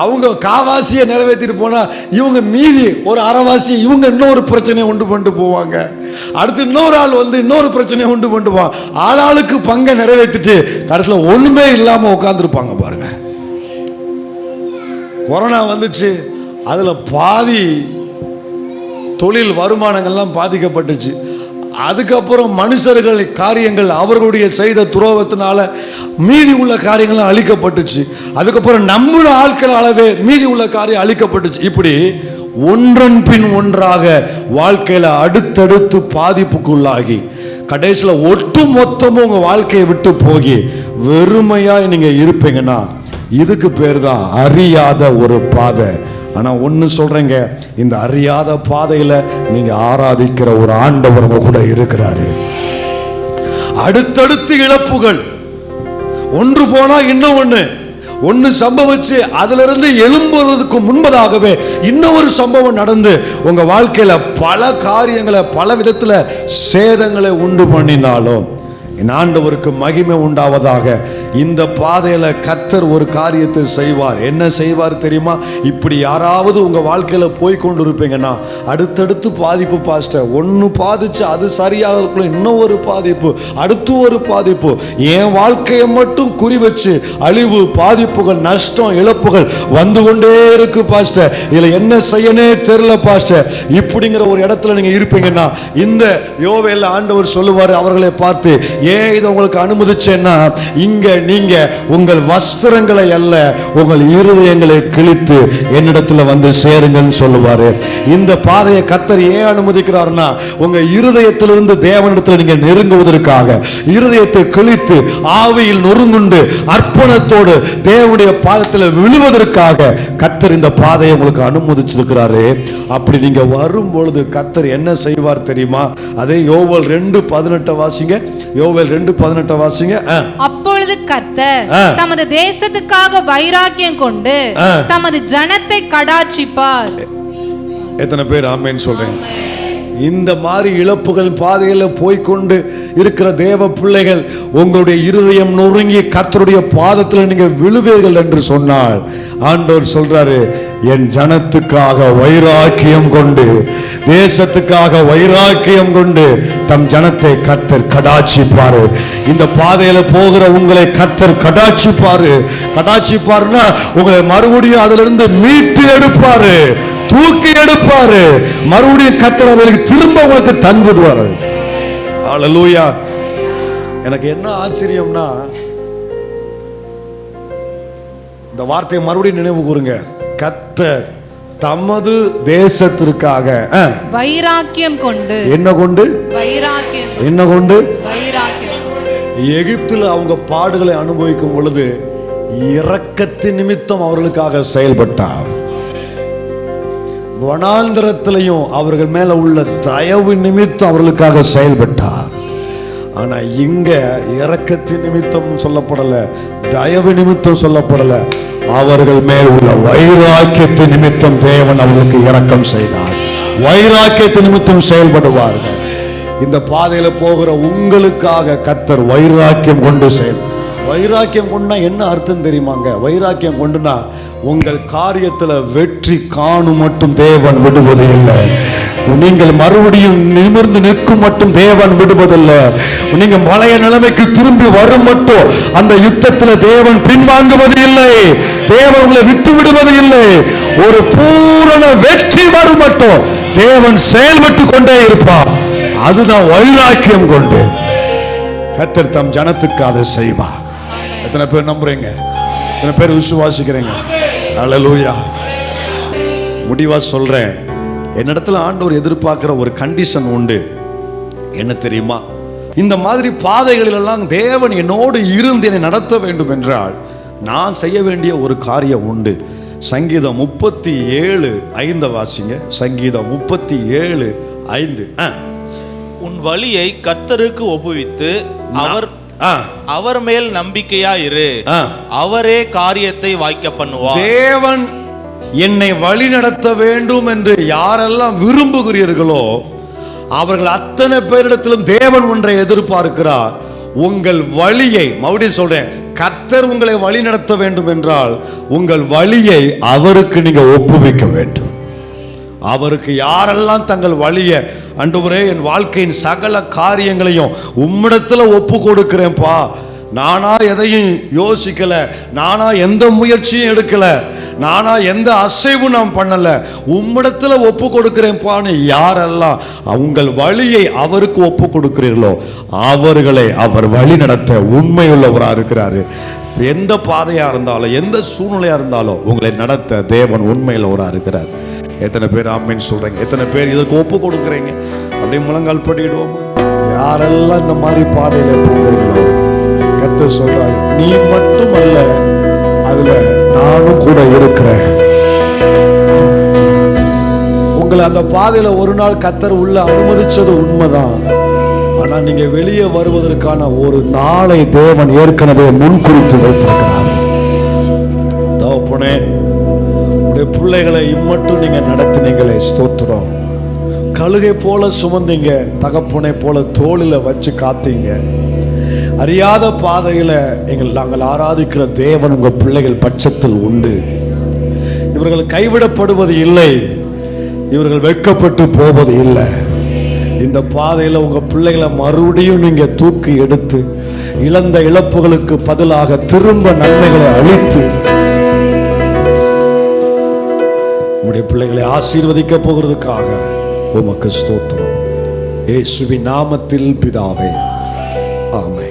அவங்க காவாசியை நிறைவேற்றிட்டு போனா இவங்க மீதி ஒரு அரைவாசி இவங்க இன்னொரு பிரச்சனையை உண்டு பண்ணிட்டு போவாங்க. அடுத்து இன்னொரு ஆள் இன்னொரு பிரச்சனையை உண்டு பண்ணிட்டு போவாங்க. ஆளாளுக்கு பங்கை நிறைவேற்றிட்டு கடைசியில் ஒண்ணுமே இல்லாம உட்கார்ந்துருப்பாங்க. பாருங்க, கொரோனா வந்துச்சு, அதுல பாதி தொழில் வருமானங்கள்லாம் பாதிக்கப்பட்டுச்சு. அதுக்கப்புறம் மனுஷர்கள் காரியங்கள் அவர்களுடைய செய்த துரோகத்தினால மீதி உள்ள காரியங்கள் அழிக்கப்பட்டுச்சு. அதுக்கப்புறம் நம்முடைய ஆட்களாலவே மீதி உள்ள காரியம் அழிக்கப்பட்டுச்சு. இப்படி ஒன்றன் பின் ஒன்றாக வாழ்க்கையில அடுத்தடுத்து பாதிப்புக்குள்ளாகி கடைசியில் ஒட்டு மொத்தமும் உங்க வாழ்க்கையை விட்டு போகி வெறுமையா நீங்க இருப்பீங்கன்னா இதுக்கு பேர் தான் அறியாத ஒரு பாதை. ஆனா ஒன்னு சொல்றேங்க, இந்த அறியாத பாதையில நீங்க ஆராதிக்கிற ஒரு ஆண்டவர் கூட இருக்கிறாரு. அடுத்தடுத்து இழப்புகள், ஒன்று போனா இன்னும் ஒன்னு சம்பவிச்சு அதுல இருந்து எழும்புவதற்கு முன்பதாகவே இன்னொரு சம்பவம் நடந்து உங்க வாழ்க்கையில பல காரியங்களை பல விதத்துல சேதங்களை உண்டு பண்ணினாலும் என் ஆண்டவருக்கு மகிமை உண்டாவதாக. இந்த பாதையில கர்த்தர் ஒரு காரியத்தை செய்வார். என்ன செய்வார் தெரியுமா? இப்படி யாராவது உங்க வாழ்க்கையில போய் கொண்டு இருப்பீங்கன்னா அடுத்தடுத்து பாதிப்பு பாஸ்டர். ஒன்று பாதிச்சு அது சரியாகிறதுக்குள்ள இன்னும் ஒரு பாதிப்பு, அடுத்து ஒரு பாதிப்பு. என் வாழ்க்கையை மட்டும் குறி வச்சு அழிவு, பாதிப்புகள், நஷ்டம், இழப்புகள் வந்து கொண்டே இருக்கு பாஸ்டர். இதுல என்ன செய்யனே தெரியல பாஸ்டர். இப்படிங்கிற ஒரு இடத்துல நீங்க இருப்பீங்கன்னா இந்த யோவேல்ல ஆண்டவர் சொல்லுவார் அவர்களை பார்த்து, ஏன் இதை உங்களுக்கு அனுமதிச்சேன்னா, இங்க நீங்க உங்கள் வஸ்திரங்களை அல்ல உங்கள் இருதயங்களை கிழித்து என்னிடத்துல வந்து சேருங்கன்னு சொல்லுவாரு. இந்த பாதையை கர்த்தர் ஏன் அனுமதிக்கிறார்னா, உங்க இருதயத்திலிருந்து தேவனிடத்தில் நீங்க நெருங்குவதற்காக, இருதயத்தை கிழித்து ஆவியில் நொறுங்குண்டு அர்ப்பணத்தோடு தேவனுடைய பாதத்தில் விழுவதற்காக கர்த்தர் இந்த பாதையை உங்களுக்கு அனுமதிச்சிருக்கிறாரு. அப்படி நீங்க வரும் பொழுது கர்த்தர் என்ன செய்வார் தெரியுமா? அதே யோவேல் 2:18 வாசிங்க. யோவேல் 2:18 வாசிங்க. அப்பொழுது கர்த்தர் தமது தேசத்துக்காக வைராக்கியம் கொண்டு தமது ஜனத்தை கடாட்சிப்பார். எத்தனை பேர் ஆமென் சொல்றேன்? இந்த மாதிரி இழப்புகள் பாதையில போய்கொண்டு இருக்கிற தேவ பிள்ளைகள், உங்களுடைய இருதயம் நொறுங்கி கர்த்தருடைய பாதத்தில் நீங்க விழுவீர்கள் என்று சொன்னால், ஆண்டவர் சொல்றாரு, என் ஜனத்துக்காக வைராக்கியம் கொண்டு, தேசத்துக்காக வைராக்கியம் கொண்டு தம் ஜனத்தை கர்த்தர் கடாட்சிப்பாரு. இந்த பாதையில போகிற உங்களை கர்த்தர் கடாட்சிப்பாரு. கடாட்சிப்பாருன்னா உங்களை மறுபடியும் அதிலிருந்து மீட்டு எடுப்பாரு, தூக்கி எடுப்பாரு. மறுபடியும் கர்த்தர் அவர்களுக்கு திரும்ப உங்களுக்கு தந்துடுவாரு. ஹல்லேலூயா. எனக்கு என்ன ஆச்சரியம்னா, இந்த வார்த்தையை மறுபடியும் நினைவு கூறுங்க. கர்த்தர் தமது தேசத்திற்காக வைராக்கியம் கொண்டு, என்ன கொண்டு? வைராக்கியம். என்ன கொண்டு? வைராக்கியம். எகிப்தில் அவங்க பாடுகளை அனுபவிக்கும் பொழுது இரக்கத்தின் நிமித்தம் அவர்களுக்காக செயல்பட்டார். வனாந்திரத்திலையும் அவர்கள் மேல உள்ள தயவு நிமித்தம் அவர்களுக்காக செயல்பட்டார். ஆனா இங்க இரக்கத்தின் நிமித்தம் சொல்லப்படல, தயவு நிமித்தம் சொல்லப்படல, அவர்கள் மேல் உள்ள வைராக்கியத்தின் நிமித்தம் தேவன் அவர்களுக்கு இரக்கம் செய்தார். வைராக்கியத்தின் நிமித்தம் செயல்படுவார்கள். இந்த பாதையில போகிற உங்களுக்காக கர்த்தர் வைராக்கியம் கொண்டு வைராக்கியம் கொண்டா என்ன அர்த்தம் தெரியுமாங்க? வைராக்கியம் கொண்டுனா உங்கள் காரியத்துல வெற்றி காணும் மட்டும் தேவன் விடுவது இல்லை. நீங்கள் மறுபடியும் நிமிர்ந்து நிற்கும் மட்டும் தேவன் விடுவதில்லை. நீங்க பழைய நிலைமைக்கு திரும்பி வரும் மட்டும் அந்த யுத்தத்தில் தேவன் பின்வாங்குவது இல்லை. தேவன் உங்களை விட்டு விடுவது இல்லை. ஒரு பூரண வெற்றி வரும் மட்டும் தேவன் செயல்பட்டு கொண்டே இருப்பார். அதுதான் வைராக்கியம் கொண்டு கர்த்தர் தம் ஜனத்துக்கு அதை செய்வார். எத்தனை பேர் நம்புறீங்க? எத்தனை பேர் விசுவாசிக்கிறீங்க? ஹல்லேலூயா. முடிவா சொல்றேன், என்னிடத்துல ஆண்டவர் எதிர்பார்க்கிற ஒரு கண்டிஷன் உண்டு. என்ன தெரியுமா? இந்த மாதிரி பாதைகளில் எல்லாம் தேவன் என்னோடு இருந்து என்னை நடத்த வேண்டும் என்றால் நான் செய்ய வேண்டிய ஒரு காரியம் உண்டு. சங்கீதம் 37:5 வாசிங்க. சங்கீதம் 37:5. உன் வழியை கர்த்தருக்கு ஒப்புவித்து அவர் மேல் நம்பிக்கையா இரு, அவரே காரியத்தை வாய்க்க பண்ணுவார். தேவன் என்னை வழி நடத்த வேண்டும் என்று யாரெல்லாம் விரும்புகிறீர்களோ அவர்கள் அத்தனை பேரிடத்திலும் தேவன் ஒன்றை எதிர்பார்க்கிறார். உங்கள் வழியை, மறுபடியும் சொல்றேன், கர்த்தர் உங்களை வழி நடத்த வேண்டும் என்றால் உங்கள் வழியை அவருக்கு நீங்க ஒப்புவிக்க வேண்டும். அவருக்கு யாரெல்லாம் தங்கள் வழியை, ஆண்டவரே என் வாழ்க்கையின் சகல காரியங்களையும் உம்மிடத்துல ஒப்பு கொடுக்கிறேன்ப்பா, நானா எதையும் யோசிக்கல, நானா எந்த முயற்சியும் எடுக்கல, நானா எந்த அசைவும் நான் பண்ணல, உம்மிடத்துல ஒப்பு கொடுக்கிறேன்ப்பான்னு யாரெல்லாம் உங்கள் வழியை அவருக்கு ஒப்பு கொடுக்கிறீர்களோ அவர்களை அவர் வழி நடத்த உண்மையுள்ளவராக இருக்கிறாரு. எந்த பாதையா இருந்தாலும் எந்த சூழ்நிலையா இருந்தாலும் உங்களை நடத்த தேவன் உண்மையுள்ளவராக இருக்கிறார். எத்தனை பேர் ஆமென் சொல்றீங்க? எத்தனை பேர் இதற்கு ஒப்பு கொடுக்குறீங்க? அப்படியே முழங்கால் படிடுவோம். யாரெல்லாம் இந்த மாதிரி பாதையில போகிறீங்களோ கர்த்தர் சொல்றாரு, நீ மட்டும் அல்ல, அதுல நானும் கூட இருக்கிறேன். உங்களை அந்த பாதையில ஒரு நாள் கர்த்தர் உள்ள அனுமதிச்சது உண்மைதான். ஆனா நீங்க வெளியே வருவதற்கான ஒரு நாளை தேவன் ஏற்கனவே முன்குறித்து வைத்திருக்கிறார். தகப்பனே, பிள்ளைகளை இம்மட்டும் நீங்க நடத்தினீங்களே, ஸ்தோத்திரம். கழுகை போல சுமந்தீங்க, தகப்பனை போல தோளில வச்சு காத்தீங்க. அறியாத பாதையில நாங்கள் ஆராதிக்கிற தேவன் உங்க பிள்ளைகள் பட்சத்தில் உண்டு. இவர்கள் கைவிடப்படுவது இல்லை. இவர்கள் வெட்கப்பட்டு போவது இல்லை. இந்த பாதையில் உங்க பிள்ளைகளை மறுபடியும் நீங்க தூக்கி எடுத்து இழந்த இழப்புகளுக்கு பதிலாக திரும்ப நன்மைகளை அளித்து உங்களுடைய பிள்ளைகளை ஆசீர்வதிக்க போகிறதுக்காக உமக்கு ஸ்தோத்திரம். இயேசுவின் நாமத்தில் பிதாவே, ஆமென்.